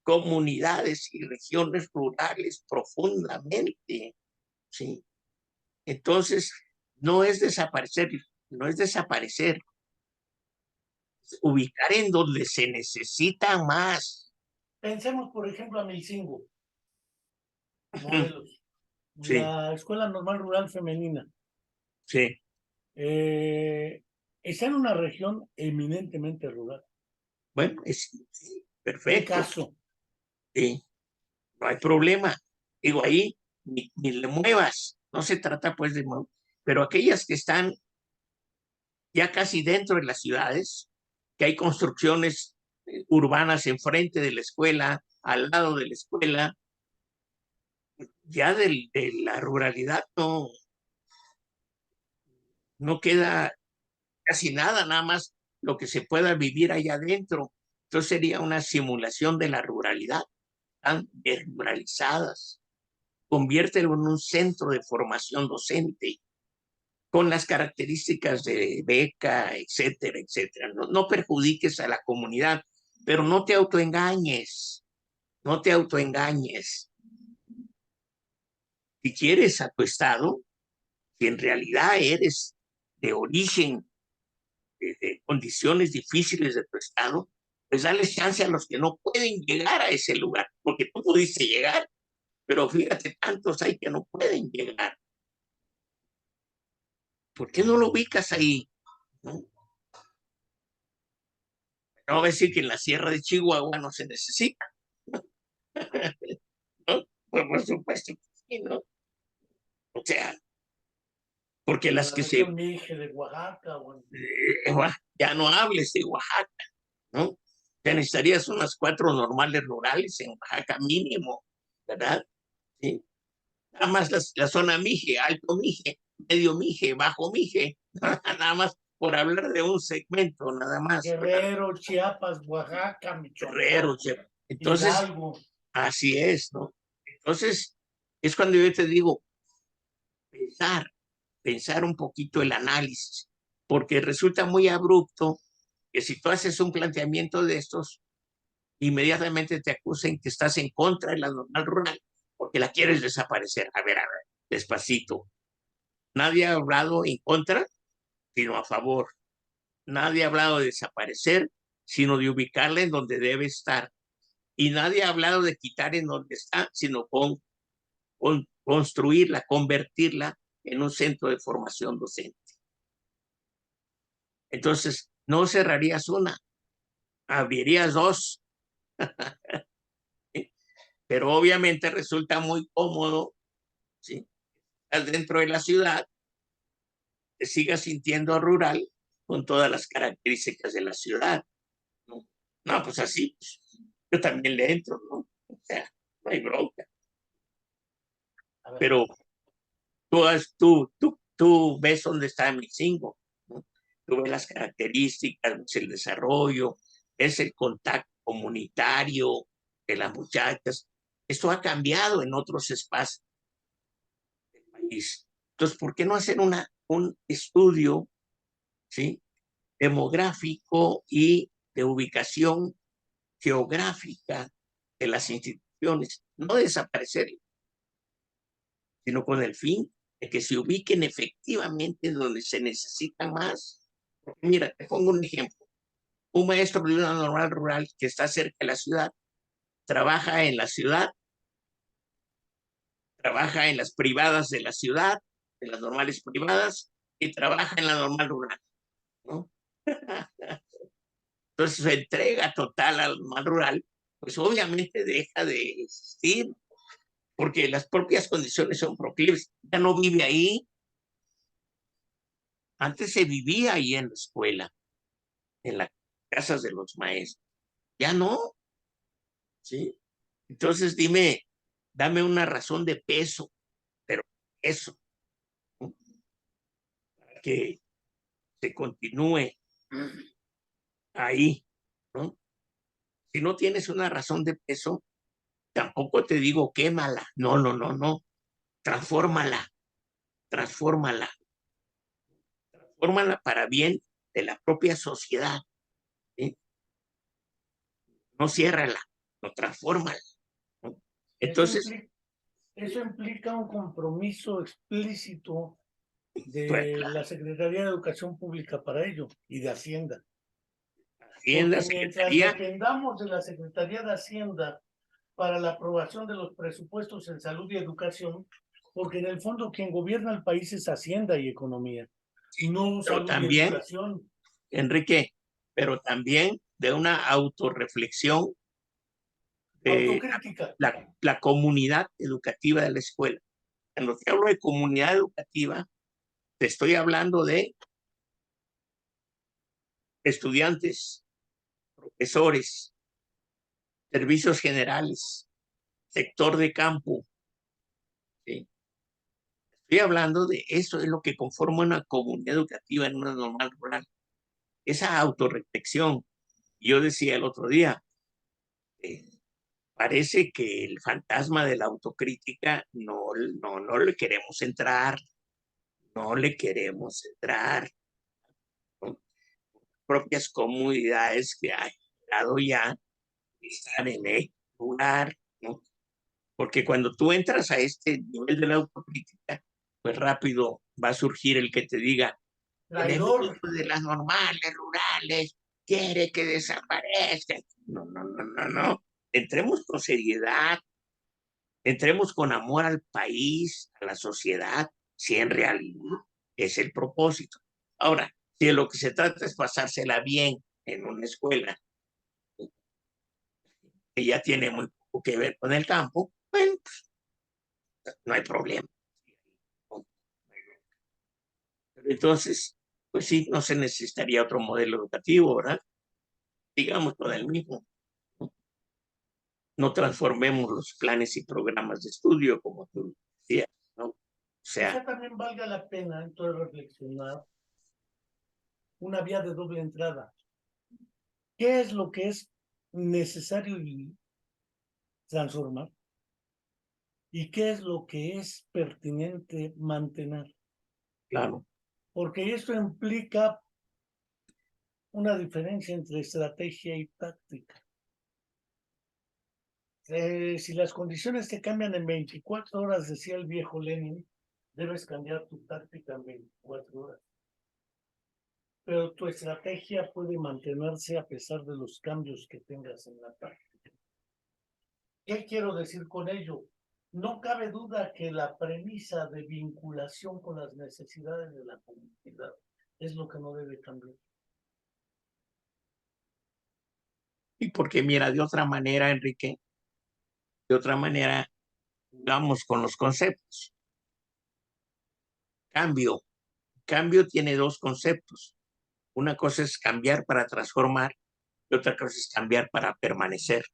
comunidades y regiones rurales profundamente, ¿sí? Entonces, no es desaparecer, no es desaparecer, es ubicar en donde se necesita más. Pensemos, por ejemplo, a Milcingo, Morelos, Sí, la Escuela Normal Rural Femenina. sí, Eh, Está en una región eminentemente rural. bueno, sí, ¿Qué perfecto, caso? sí, no hay problema. Digo, ahí ni le muevas, no se trata pues de mover, pero aquellas que están ya casi dentro de las ciudades, que hay construcciones urbanas enfrente de la escuela, al lado de la escuela, ya de la ruralidad no queda casi nada, nada más lo que se pueda vivir allá adentro. Entonces sería una simulación de la ruralidad, tan desruralizadas. Conviértelo en un centro de formación docente con las características de beca, etcétera, etcétera. No perjudiques a la comunidad, pero no te autoengañes, no te autoengañes. Si quieres a tu estado, si en realidad eres de origen, de condiciones difíciles de tu estado, pues dale chance a los que no pueden llegar a ese lugar, porque tú pudiste llegar, pero fíjate, tantos hay que no pueden llegar. ¿Por qué no lo ubicas ahí? ¿No? No va a decir que en la Sierra de Chihuahua no se necesita, ¿no? Pues por supuesto que sí, ¿no? O sea, porque O las la que se, región Mije de Oaxaca. Bueno. ya no hables de Oaxaca, ¿no? Te necesitarías unas 4 normales rurales en Oaxaca mínimo, ¿verdad? Sí. Nada más la zona Mije, Alto Mije, Medio Mije, Bajo Mije, nada más por hablar de un segmento, nada más, ¿verdad? Guerrero, Chiapas, Oaxaca, Guerrero, Michoacán, che. Entonces, Hidalgo. Así es, ¿no? Entonces, es cuando yo te digo, pensar, pensar un poquito el análisis, porque resulta muy abrupto que si tú haces un planteamiento de estos, inmediatamente te acusen que estás en contra de la normal rural, porque la quieres desaparecer. A ver, despacito. Nadie ha hablado en contra, sino a favor. Nadie ha hablado de desaparecer, sino de ubicarla en donde debe estar. Y nadie ha hablado de quitar en donde está, sino con construirla, convertirla en un centro de formación docente. Entonces, no cerrarías una, abrirías dos, ¿sí? Pero obviamente resulta muy cómodo, ¿sí? Estás dentro de la ciudad, te sigas sintiendo rural con todas las características de la ciudad, ¿no? No, pues así, pues, yo también le entro, ¿no? O sea, no hay bronca. Pero tú ves dónde está mi cinco, ¿no? Tú ves las características, ves el desarrollo, ves el contacto comunitario de las muchachas. Esto ha cambiado en otros espacios del país. Entonces, ¿por qué no hacer un estudio, ¿sí? Demográfico y de ubicación geográfica de las instituciones? No desaparecer, sino con el fin de que se ubiquen efectivamente donde se necesitan más. Mira, te pongo un ejemplo. Un maestro de una normal rural que está cerca de la ciudad, trabaja en la ciudad, trabaja en las privadas de la ciudad, en las normales privadas, y trabaja en la normal rural, ¿no? Entonces, su entrega total al normal rural, pues obviamente deja de existir, porque las propias condiciones son proclives. Ya no vive ahí. Antes se vivía ahí en la escuela, en las casas de los maestros. Ya no, ¿sí? Entonces dime, dame una razón de peso, pero eso, ¿no? Para que se continúe ahí, ¿no? Si no tienes una razón de peso, tampoco te digo quémala, no, no, no, no, transfórmala, transfórmala, transfórmala para bien de la propia sociedad, ¿sí? No ciérrala, no transfórmala, ¿no? Eso Entonces, implica, eso implica un compromiso explícito pues, de la Secretaría de Educación Pública para ello y de Hacienda. Hacienda, Porque mientras Secretaría, dependamos de la Secretaría de Hacienda para la aprobación de los presupuestos en salud y educación, porque en el fondo quien gobierna el país es Hacienda y Economía, no pero salud y también, educación. Enrique, pero también de una autorreflexión de Autocrítica. la comunidad educativa de la escuela. Cuando te hablo de comunidad educativa, te estoy hablando de estudiantes, profesores, servicios generales, sector de campo, ¿sí? Estoy hablando de eso, es lo que conforma una comunidad educativa en una normal rural. Esa autorreflexión. Yo decía el otro día, eh, parece que el fantasma de la autocrítica no le queremos entrar, no le queremos entrar, ¿no? Propias comunidades que han llegado ya están en el lugar, ¿no? Porque cuando tú entras a este nivel de la autocrítica, pues rápido va a surgir el que te diga, el enemigo Traidor. de las normales rurales quiere que desaparezca. No, no, no, no, no. Entremos con seriedad, entremos con amor al país, a la sociedad, si en realidad es el propósito. Ahora, si de lo que se trata es pasársela bien en una escuela que ya tiene muy poco que ver con el campo, bueno, no hay problema. Pero entonces, pues sí, no se necesitaría otro modelo educativo, ¿verdad? Digamos con el mismo. No, no transformemos los planes y programas de estudio, como tú decías, ¿no? O sea, Quizá también valga la pena entonces reflexionar una vía de doble entrada. ¿Qué es lo que es necesario y transformar. ¿Y qué es lo que es pertinente mantener? Claro. Porque esto implica una diferencia entre estrategia y táctica. Si las condiciones te cambian en 24 horas, decía el viejo Lenin, debes cambiar tu táctica en 24 horas. Pero tu estrategia puede mantenerse a pesar de los cambios que tengas en la táctica. ¿Qué quiero decir con ello? No cabe duda que la premisa de vinculación con las necesidades de la comunidad es lo que no debe cambiar. Y porque mira, de otra manera, Enrique, de otra manera, vamos con los conceptos. Cambio. Cambio tiene dos conceptos. Una cosa es cambiar para transformar y otra cosa es cambiar para permanecer.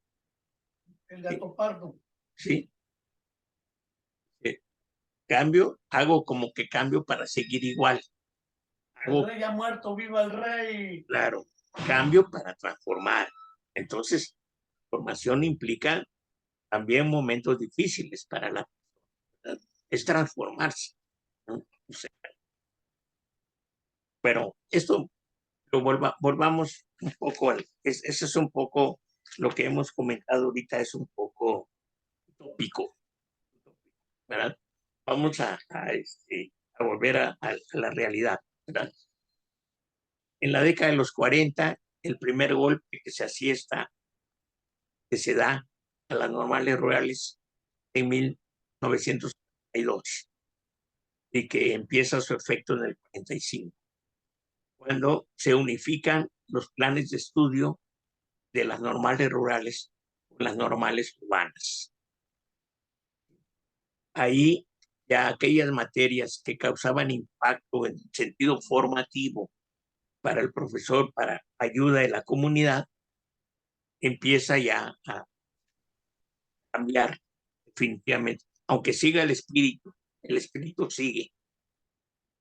El gato pardo. ¿Sí? Cambio, hago como que cambio para seguir igual. El rey ha muerto, viva el rey. Claro, cambio para transformar. Entonces, formación implica también momentos difíciles para la persona. Es transformarse, ¿no? O sea, pero esto lo volvamos un poco, eso es un poco lo que hemos comentado ahorita, es un poco utópico, ¿verdad? Vamos a volver a la realidad, ¿verdad? En la década de los 40, el primer golpe que se asiesta, que se da a las normales rurales en 1942 y que empieza su efecto en el 45, cuando se unifican los planes de estudio de las normales rurales con las normales urbanas. Ahí ya aquellas materias que causaban impacto en sentido formativo para el profesor, para ayuda de la comunidad, empieza ya a cambiar definitivamente, aunque siga el espíritu sigue,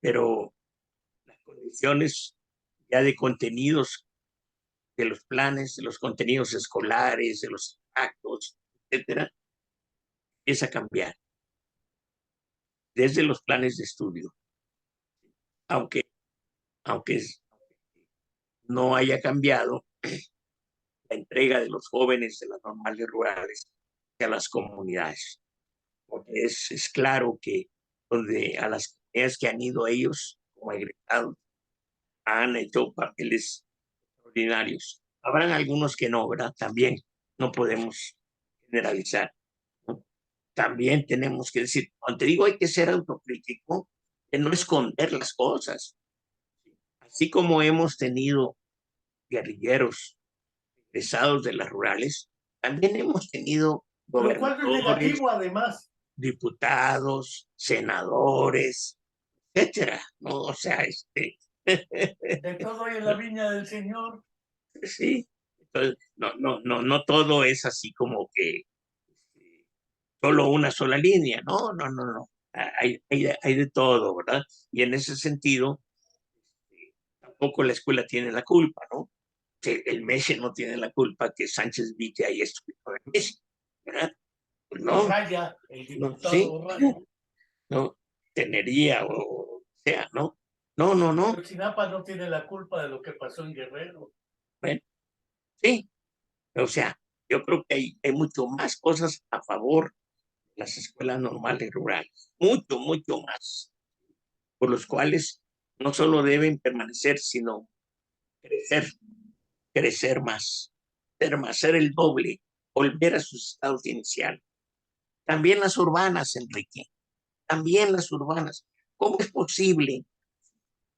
pero las condiciones ya de contenidos de los planes, de los contenidos escolares, de los actos, etcétera, empieza a cambiar desde los planes de estudio, aunque, aunque no haya cambiado la entrega de los jóvenes de las normales rurales a las comunidades. Porque es claro que donde a las comunidades que han ido ellos como egresados han hecho papeles extraordinarios. Habrán algunos que no, ¿verdad? También no podemos generalizar, ¿no? También tenemos que decir, cuando te digo hay que ser autocrítico, de no esconder las cosas. Así como hemos tenido guerrilleros egresados de las rurales, también hemos tenido Lo cual no es gobernadores, negativo, además. diputados, senadores, etcétera, ¿no? O sea, De todo hay en la viña del Señor. sí. Entonces, no todo es así como que solo una sola línea, no. Hay de todo, ¿verdad? Y en ese sentido, tampoco la escuela tiene la culpa, ¿no? Que el Messi no tiene la culpa que Sánchez Villa haya estudiado en Messi, ¿verdad? Pues no, Raya, el no, diputado sí, Raya. no, tenería o sea, ¿no? No. Ayotzinapa no tiene la culpa de lo que pasó en Guerrero. Bueno, sí, o sea, yo creo que hay mucho más cosas a favor de las escuelas normales rurales, mucho más, por los cuales no solo deben permanecer, sino crecer, crecer más, ser el doble, volver a sus estados iniciales. También las urbanas, Enrique, también las urbanas. ¿Cómo es posible?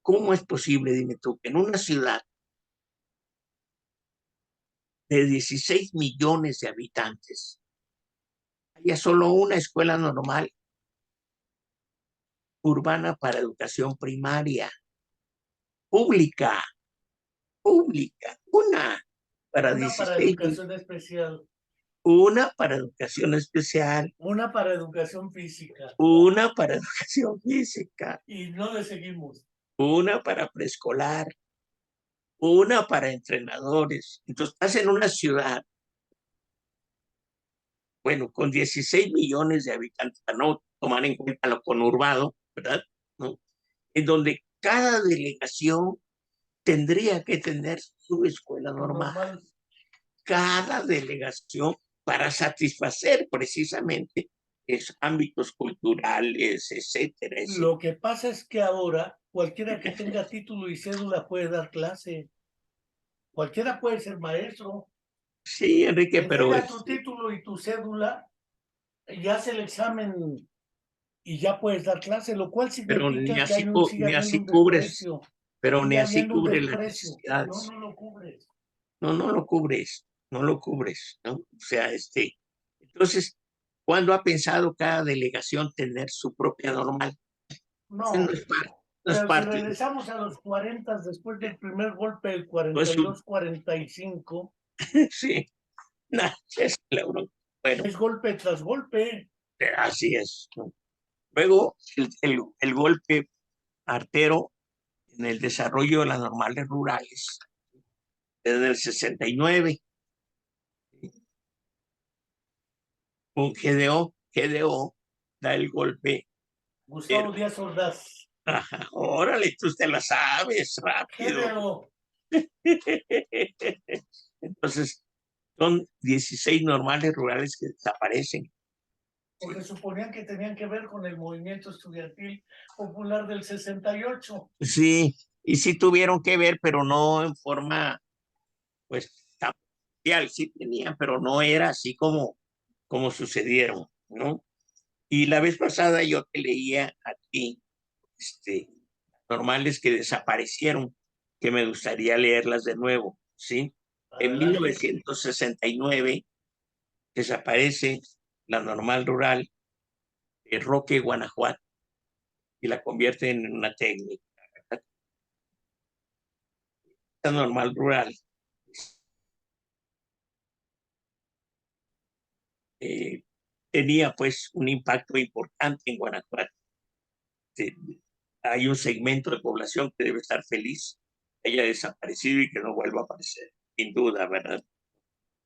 ¿Cómo es posible, dime tú, que en una ciudad de 16 millones de habitantes haya solo una escuela normal urbana para educación primaria, pública, una para Una para 16, educación especial, una para educación especial, una para educación física? una para educación física, Y no le seguimos. una para preescolar, una para entrenadores? Entonces, estás en una ciudad bueno, con 16 millones de habitantes, para no tomar en cuenta lo conurbado, ¿verdad? ¿No? En donde cada delegación tendría que tener su escuela normal. Cada delegación para satisfacer precisamente esos ámbitos culturales, etcétera, etcétera. Lo que pasa es que ahora cualquiera que tenga título y cédula puede dar clase. Cualquiera puede ser maestro. Sí, Enrique, pero Entrega tu título y tu cédula y hace el examen y ya puedes dar clase, lo cual pero significa que sigue ni habiendo así un cubres, desprecio. pero ni Sigue así habiendo un cubre las desprecio. No, necesidades. no lo cubres. No, no lo cubres, no lo cubres, ¿no? O sea, entonces, ¿cuándo ha pensado cada delegación tener su propia normal? Eso No, no es pero si parte, regresamos a los 40, después del primer golpe del no es un, 42-45, sí, no, es la bronca. Bueno, es golpe tras golpe. así es, ¿no? Luego, el golpe artero en el desarrollo de las normales rurales, desde el 69, con GDO da el golpe. Gustavo Díaz Ordaz. Ajá, órale, tú te la sabes rápido. GDO. Entonces, son 16 normales rurales que desaparecen. Porque suponían que tenían que ver con el movimiento estudiantil popular del 68. Sí, y sí tuvieron que ver, pero no en forma, pues, tan oficial, sí tenían, pero no era así como sucedieron, ¿no? Y la vez pasada yo te leía a ti, normales que desaparecieron, que me gustaría leerlas de nuevo, ¿sí? En Adelante. 1969 desaparece la normal rural de Roque, Guanajuato, y la convierte en una técnica. La normal rural eh, tenía pues un impacto importante en Guanajuato. Eh, Hay un segmento de población que debe estar feliz que haya desaparecido y que no vuelva a aparecer, sin duda, ¿verdad?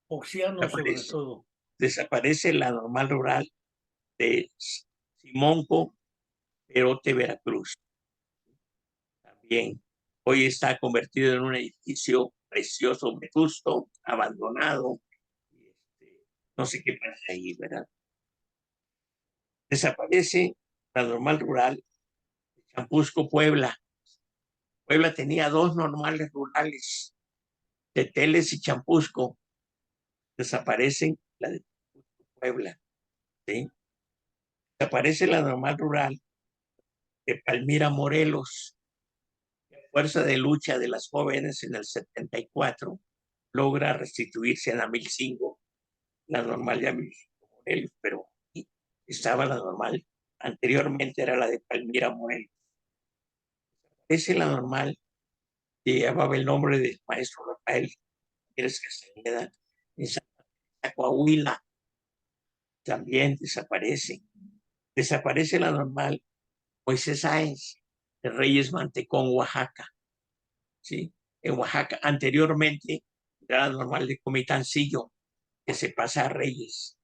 Oxiano sobre Desaparece, todo. desaparece la normal rural de Simonco, Perote, Veracruz. También hoy está convertido en un edificio precioso, vetusto, abandonado. No sé qué pasa ahí, ¿verdad? Desaparece la normal rural de Champusco, Puebla. Puebla tenía dos normales rurales, Teteles y Champusco. Desaparecen la de Puebla, ¿sí? Desaparece la normal rural de Palmira, Morelos. Fuerza de lucha de las jóvenes en el 74 logra restituirse en Amilcingo, la normal de Amilcingo, Morelos, pero estaba la normal. Anteriormente era la de Palmira, Morelos. Es la normal que llevaba el nombre del maestro Rafael Pérez Castañeda en Santa Coahuila, también desaparece. Desaparece la normal Moisés Sáenz de Reyes Mantecón, Oaxaca. ¿Sí? En Oaxaca, anteriormente era la normal de Comitancillo, que se pasa a Reyes.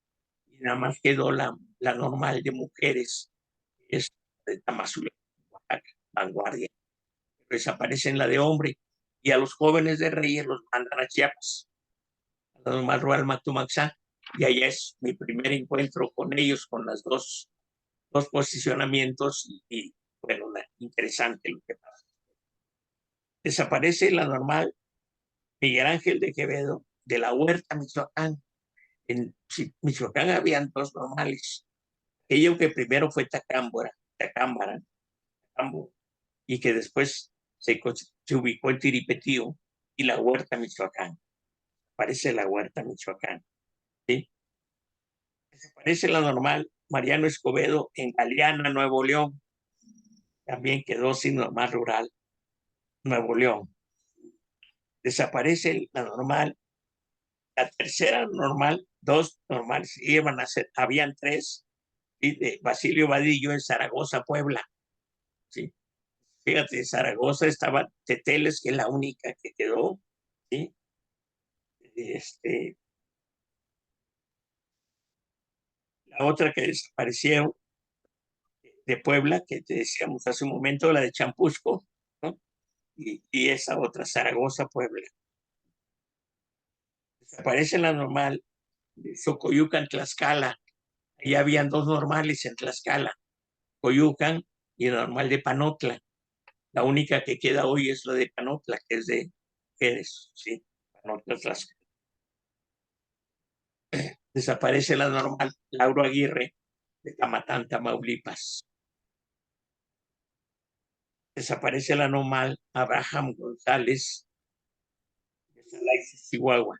Y nada más quedó la normal de mujeres, que es de Tamazula, Oaxaca, Vanguardia. Desaparece en la de hombre. Y a los jóvenes de Reyes los mandan a Chiapas, a la normal rural Matumaxá. Y allá es mi primer encuentro con ellos, con las dos posicionamientos. Y bueno, interesante lo que pasa. Desaparece la normal Miguel Ángel de Quevedo de la Huerta, Michoacán. En Michoacán habían dos normales. Aquello que primero fue Tacámbara, Tacambo, y que después se ubicó en Tiripetío y la Huerta, Michoacán. Parece la Huerta, Michoacán. ¿Sí? Parece la normal Mariano Escobedo en Galeana, Nuevo León. También quedó sin normal rural, Nuevo León. Desaparece la normal, la tercera normal, dos normales, iban a ser, habían tres, ¿sí? De Basilio Vadillo en Zaragoza, Puebla. ¿Sí? Fíjate, Zaragoza estaba Teteles, que es la única que quedó. ¿Sí? Este, La otra que desaparecieron de Puebla, que te decíamos hace un momento, la de Champusco, ¿no? Y esa otra, Zaragoza, Puebla. Desaparece la normal de Xocoyucan, Tlaxcala. Ahí habían dos normales en Tlaxcala, Coyucan y el normal de Panotla. La única que queda hoy es la de Panotla, que es de Jerez, ¿sí? Panotla, Tlaxcala. Desaparece la normal Lauro Aguirre de Tamatán, Tamaulipas. Desaparece la normal Abraham González de Salaices, Chihuahua.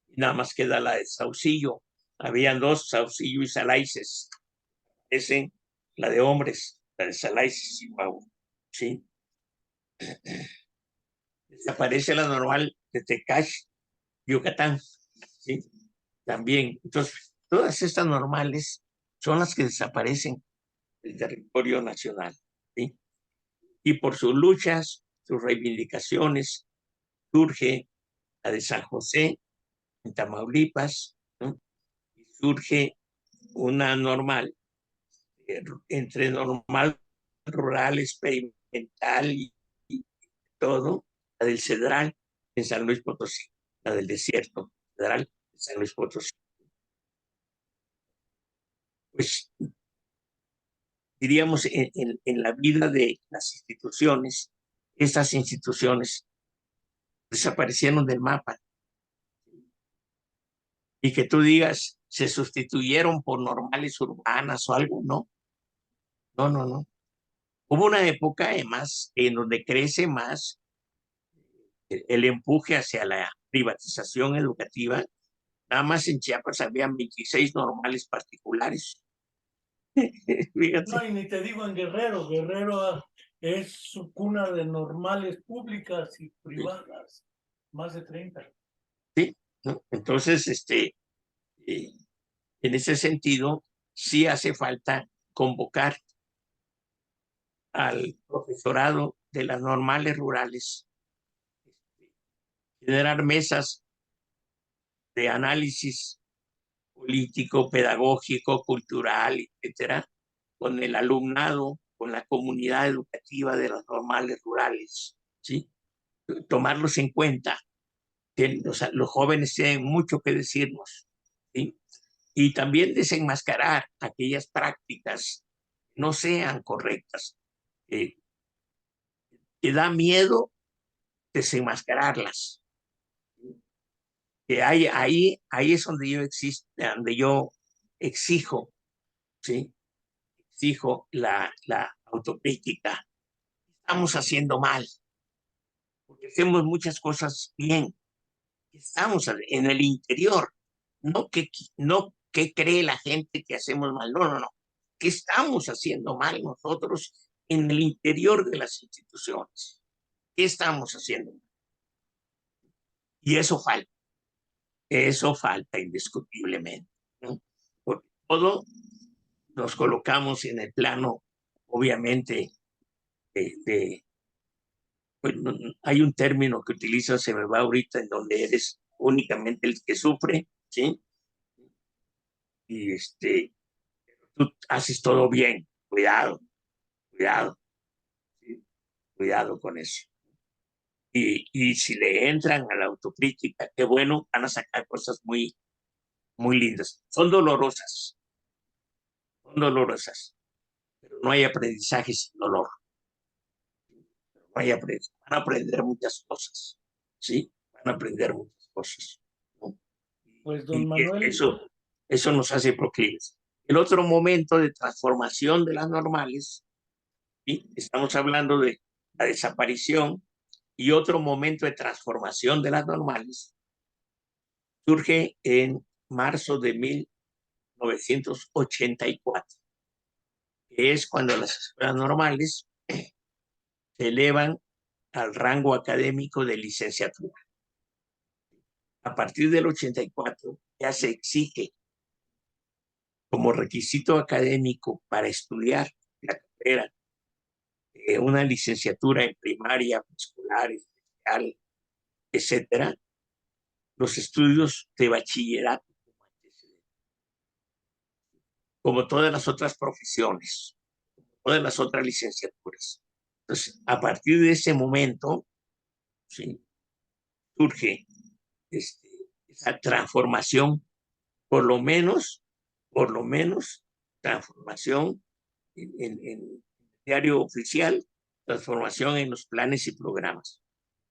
Y nada más queda la de Saucillo. Habían dos, Saucillo y Salaices. Es la de hombres, la de Salaices, Chihuahua. ¿Sí? Desaparece la normal de Tecash, Yucatán. ¿Sí? También. Entonces, todas estas normales son las que desaparecen del territorio nacional. ¿Sí? Y por sus luchas, sus reivindicaciones, surge la de San José, en Tamaulipas, ¿no? Y surge una normal, entre normal, rural, experimental y todo, la del Cedral en San Luis Potosí, la del desierto, Cedral en San Luis Potosí. Pues diríamos, en la vida de las instituciones, estas instituciones desaparecieron del mapa. Y que tú digas, se sustituyeron por normales urbanas o algo, no, no, no, no. Hubo una época, además, en donde crece más el empuje hacia la privatización educativa. Nada más en Chiapas habían 26 normales particulares. No, Fíjate, y ni te digo en Guerrero. Guerrero es su cuna de normales públicas y privadas. Más de 30. ¿sí? ¿No? Entonces, eh, en ese sentido, sí hace falta convocar al profesorado de las normales rurales, generar mesas de análisis político, pedagógico, cultural, etcétera, con el alumnado, con la comunidad educativa de las normales rurales, ¿sí? Tomarlos en cuenta. Que los jóvenes tienen mucho que decirnos, ¿sí? Y también desenmascarar aquellas prácticas que no sean correctas, eh, que da miedo desenmascararlas. Que ahí es donde donde yo exijo, ¿sí? Exijo la autocrítica. Estamos haciendo mal, porque hacemos muchas cosas bien. Estamos en el interior, no que cree la gente que hacemos mal, no, no, no. ¿Qué estamos haciendo mal nosotros en el interior de las instituciones? ¿Qué estamos haciendo? Y eso falta indiscutiblemente, ¿no? Porque todo nos colocamos en el plano, obviamente, de pues, hay un término que utiliza, se me va ahorita, en donde eres únicamente el que sufre, ¿sí? Y tú haces todo bien, cuidado, cuidado, ¿sí? Cuidado con eso. Y si le entran a la autocrítica, qué bueno, van a sacar cosas muy, muy lindas. Son dolorosas, pero no hay aprendizaje sin dolor. No hay aprendizaje. Van a aprender muchas cosas, ¿sí? Van a aprender muchas cosas, ¿no? Pues don Y Manuel, eso nos hace proclives. El otro momento de transformación de las normales, ¿sí? Estamos hablando de la desaparición, y otro momento de transformación de las normales surge en marzo de 1984, que es cuando las escuelas normales se elevan al rango académico de licenciatura. A partir del 84 ya se exige como requisito académico para estudiar la carrera una licenciatura en primaria, escolar, especial, etcétera, los estudios de bachillerato como antecedente. como todas las otras profesiones, todas las otras licenciaturas. Entonces, a partir de ese momento, ¿sí?, surge esa transformación, por lo menos, transformación en diario oficial, transformación en los planes y programas.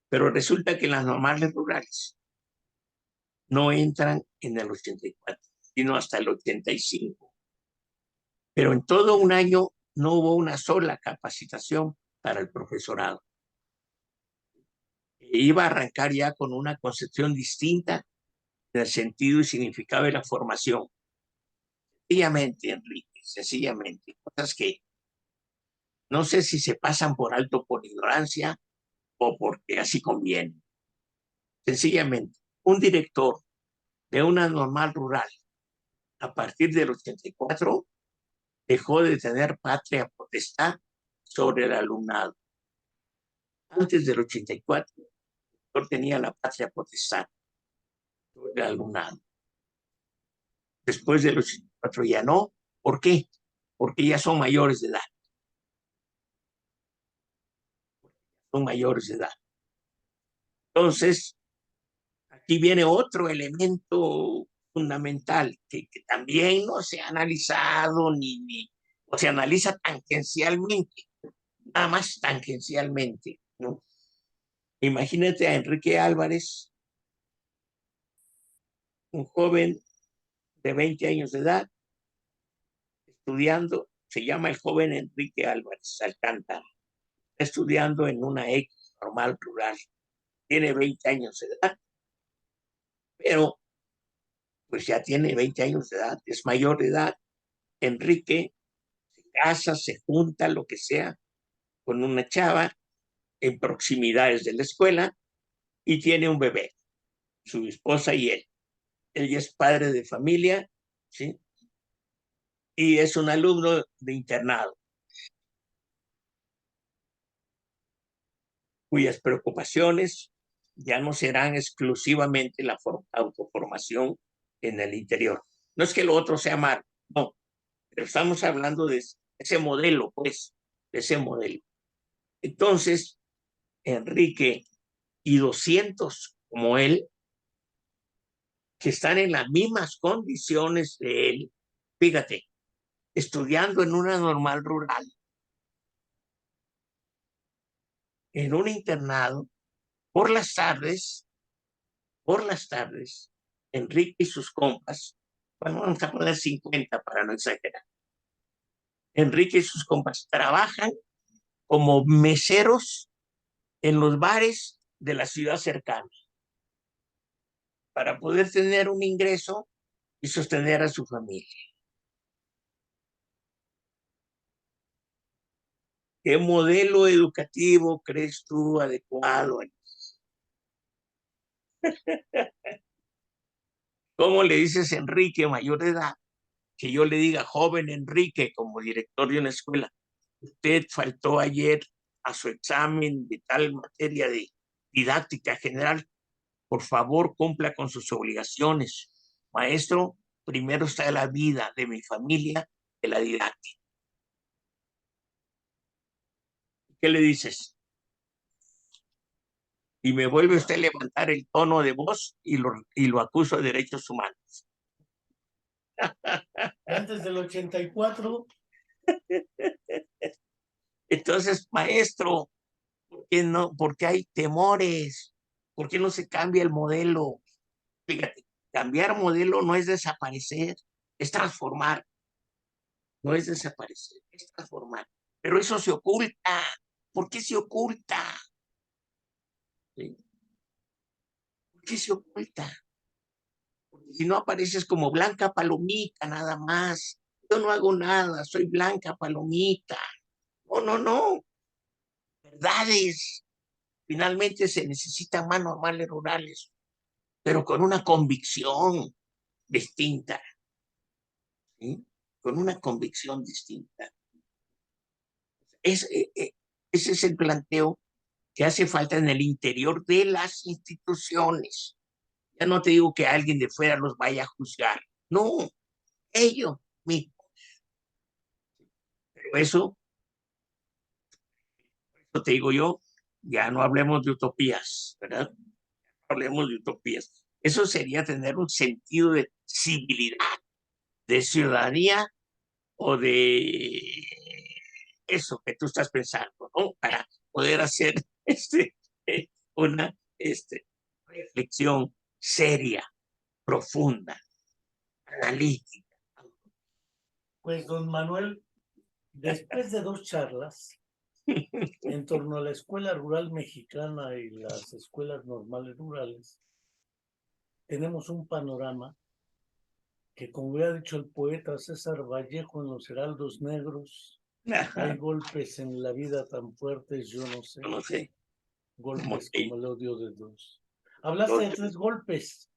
Pero resulta que las normales rurales no entran en el 84, sino hasta el 85. Pero en todo un año no hubo una sola capacitación para el profesorado. Iba a arrancar ya con una concepción distinta del sentido y significado de la formación. Sencillamente, Enrique, sencillamente, cosas que no sé si se pasan por alto por ignorancia o porque así conviene. Sencillamente, un director de una normal rural a partir del 84 dejó de tener patria potestad sobre el alumnado. Antes del 84, el director tenía la patria potestad sobre el alumnado. Después del 84 ya no. ¿Por qué? Porque ya son mayores de edad. Son mayores de edad. Entonces, aquí viene otro elemento fundamental que también no se ha analizado o se analiza tangencialmente, nada más tangencialmente, ¿no? Imagínate a Enrique Álvarez, un joven de 20 años de edad, estudiando, se llama el joven Enrique Álvarez Alcántara, estudiando en una X normal rural, tiene 20 años de edad, pero pues ya tiene 20 años de edad, es mayor de edad. Enrique se casa, se junta, lo que sea, con una chava en proximidades de la escuela y tiene un bebé, su esposa y él. Él ya es padre de familia, ¿sí? Y es un alumno de internado, cuyas preocupaciones ya no serán exclusivamente la autoformación en el interior. No es que lo otro sea malo, no, pero estamos hablando de ese modelo, pues, de ese modelo. Entonces, Enrique y 200 como él, que están en las mismas condiciones de él, fíjate, estudiando en una normal rural, en un internado, por las tardes, Enrique y sus compas, bueno, vamos a poner 50 para no exagerar, Enrique y sus compas trabajan como meseros en los bares de la ciudad cercana para poder tener un ingreso y sostener a su familia. ¿Qué modelo educativo crees tú adecuado? ¿Cómo le dices a Enrique, mayor de edad, que yo le diga, joven Enrique, como director de una escuela, usted faltó ayer a su examen de tal materia de didáctica general, por favor cumpla con sus obligaciones? Maestro, primero está la vida de mi familia que la didáctica. ¿Qué le dices? Y me vuelve usted a levantar el tono de voz y lo acuso de derechos humanos. Antes del 84. Entonces, maestro, ¿por qué no? ¿Por qué hay temores? ¿Por qué no se cambia el modelo? Fíjate, cambiar modelo no es desaparecer, es transformar, no es desaparecer, es transformar. Pero eso se oculta. ¿Por qué se oculta? ¿Sí? ¿Por qué se oculta? Porque si no apareces como blanca palomita nada más. Yo no hago nada, soy blanca palomita. No, no, no. Verdades. Finalmente se necesitan más normales rurales, pero con una convicción distinta, ¿sí? Con una convicción distinta. Es, ese es el planteo que hace falta en el interior de las instituciones. Ya no te digo que alguien de fuera los vaya a juzgar, no, ellos mismos. Eso te digo yo, ya no hablemos de utopías, ¿verdad? Hablemos de utopías. Eso sería tener un sentido de civilidad, de ciudadanía o de eso que tú estás pensando, ¿no? Para poder hacer una reflexión seria, profunda, analítica. Pues, don Manuel, después de 2 charlas en torno a la escuela rural mexicana y las escuelas normales rurales, tenemos un panorama que, como hubiera dicho el poeta César Vallejo en Los Heraldos Negros, hay golpes en la vida tan fuertes, yo no sé, No sé, golpes como el odio de Dios. Hablaste de 3 golpes,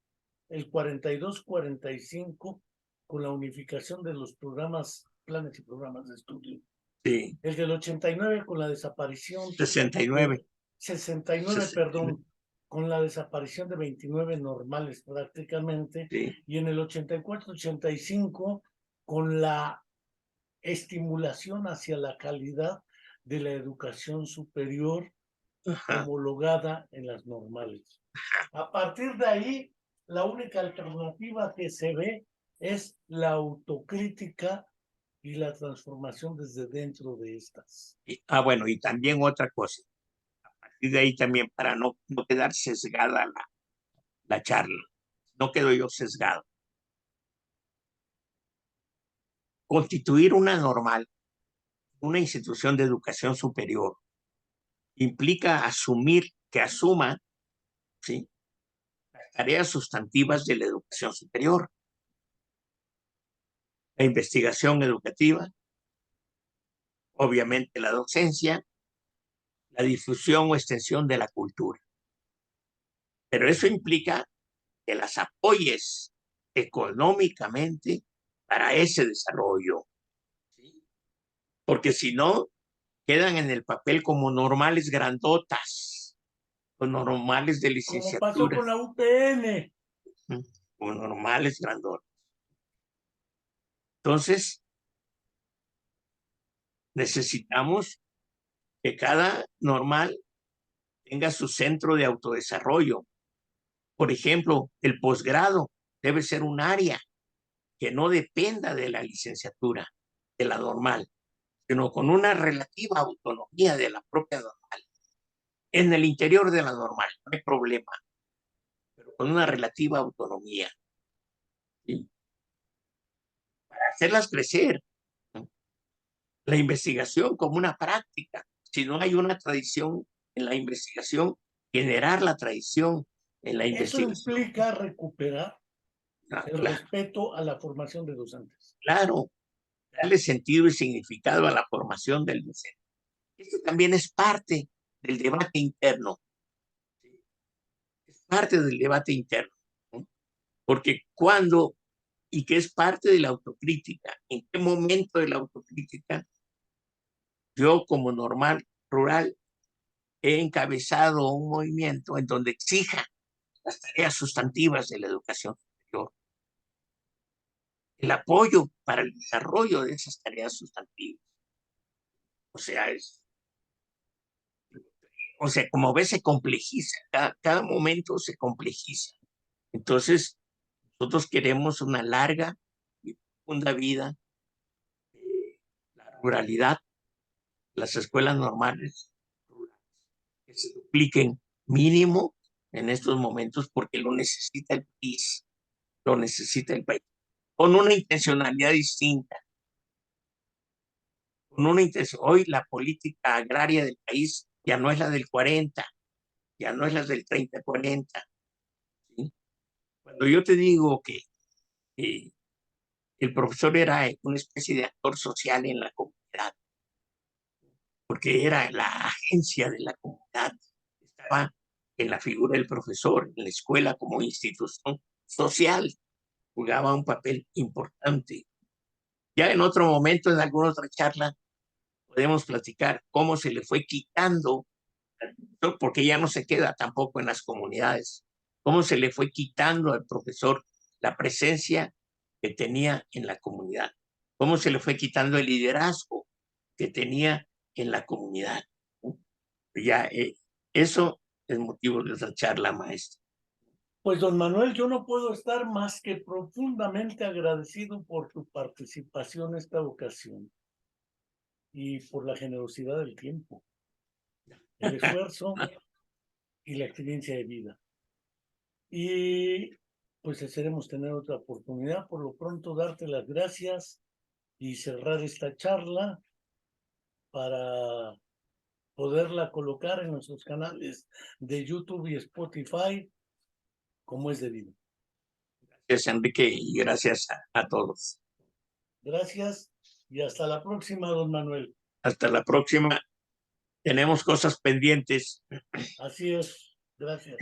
el 42-45, con la unificación de los programas, planes y programas de estudio. Sí. El del 89 con la desaparición. 69. 69, perdón, con la desaparición de 29 normales prácticamente. Sí. Y en el 84-85 con la estimulación hacia la calidad de la educación superior. Ajá. Homologada en las normales. A partir de ahí, la única alternativa que se ve es la autocrítica y la transformación desde dentro de estas. Bueno, y también otra cosa, a partir de ahí también, para no quedar sesgada la charla, no quedo yo sesgado. Constituir una normal, una institución de educación superior, implica que asuma, ¿sí?, las tareas sustantivas de la educación superior. La investigación educativa, obviamente la docencia, la difusión o extensión de la cultura. Pero eso implica que las apoyes económicamente para ese desarrollo, ¿sí? Porque si no, quedan en el papel como normales grandotas, o normales de licenciatura. Como pasó con la UPN. Como normales grandotas. Entonces, necesitamos que cada normal tenga su centro de autodesarrollo. Por ejemplo, el posgrado debe ser un área que no dependa de la licenciatura, de la normal, sino con una relativa autonomía de la propia normal. En el interior de la normal, no hay problema, pero con una relativa autonomía, ¿sí?, para hacerlas crecer, ¿no? La investigación como una práctica. Si no hay una tradición en la investigación, generar la tradición en la investigación. Eso implica recuperar el respeto a la formación de docentes. Claro, darle sentido y significado a la formación del docente. Esto también es parte del debate interno. Es parte del debate interno, ¿no? Porque cuando, y que es parte de la autocrítica, en qué momento de la autocrítica yo como normal rural he encabezado un movimiento en donde exija las tareas sustantivas de la educación superior, el apoyo para el desarrollo de esas tareas sustantivas. O sea, como ves, se complejiza, cada momento se complejiza. Entonces, nosotros queremos una larga y profunda vida, la ruralidad, las escuelas normales rurales, que se dupliquen mínimo en estos momentos porque lo necesita el país, lo necesita el país, con una intencionalidad distinta, con una intención. Hoy la política agraria del país ya no es la del 40, ya no es la del 30-40, ¿sí? Cuando yo te digo que el profesor era una especie de actor social en la comunidad, porque era la agencia de la comunidad, estaba en la figura del profesor, en la escuela como institución social, jugaba un papel importante. Ya en otro momento, en alguna otra charla, podemos platicar cómo se le fue quitando, porque ya no se queda tampoco en las comunidades, cómo se le fue quitando al profesor la presencia que tenía en la comunidad, cómo se le fue quitando el liderazgo que tenía en la comunidad. Ya, eso es motivo de esa charla, maestro. Pues don Manuel, yo no puedo estar más que profundamente agradecido por tu participación en esta ocasión y por la generosidad del tiempo, el esfuerzo y la experiencia de vida. Y pues esperemos tener otra oportunidad. Por lo pronto, darte las gracias y cerrar esta charla para poderla colocar en nuestros canales de YouTube y Spotify como es debido. Gracias, Enrique, y gracias a todos. Gracias y hasta la próxima, don Manuel. Hasta la próxima. Tenemos cosas pendientes. Así es. Gracias.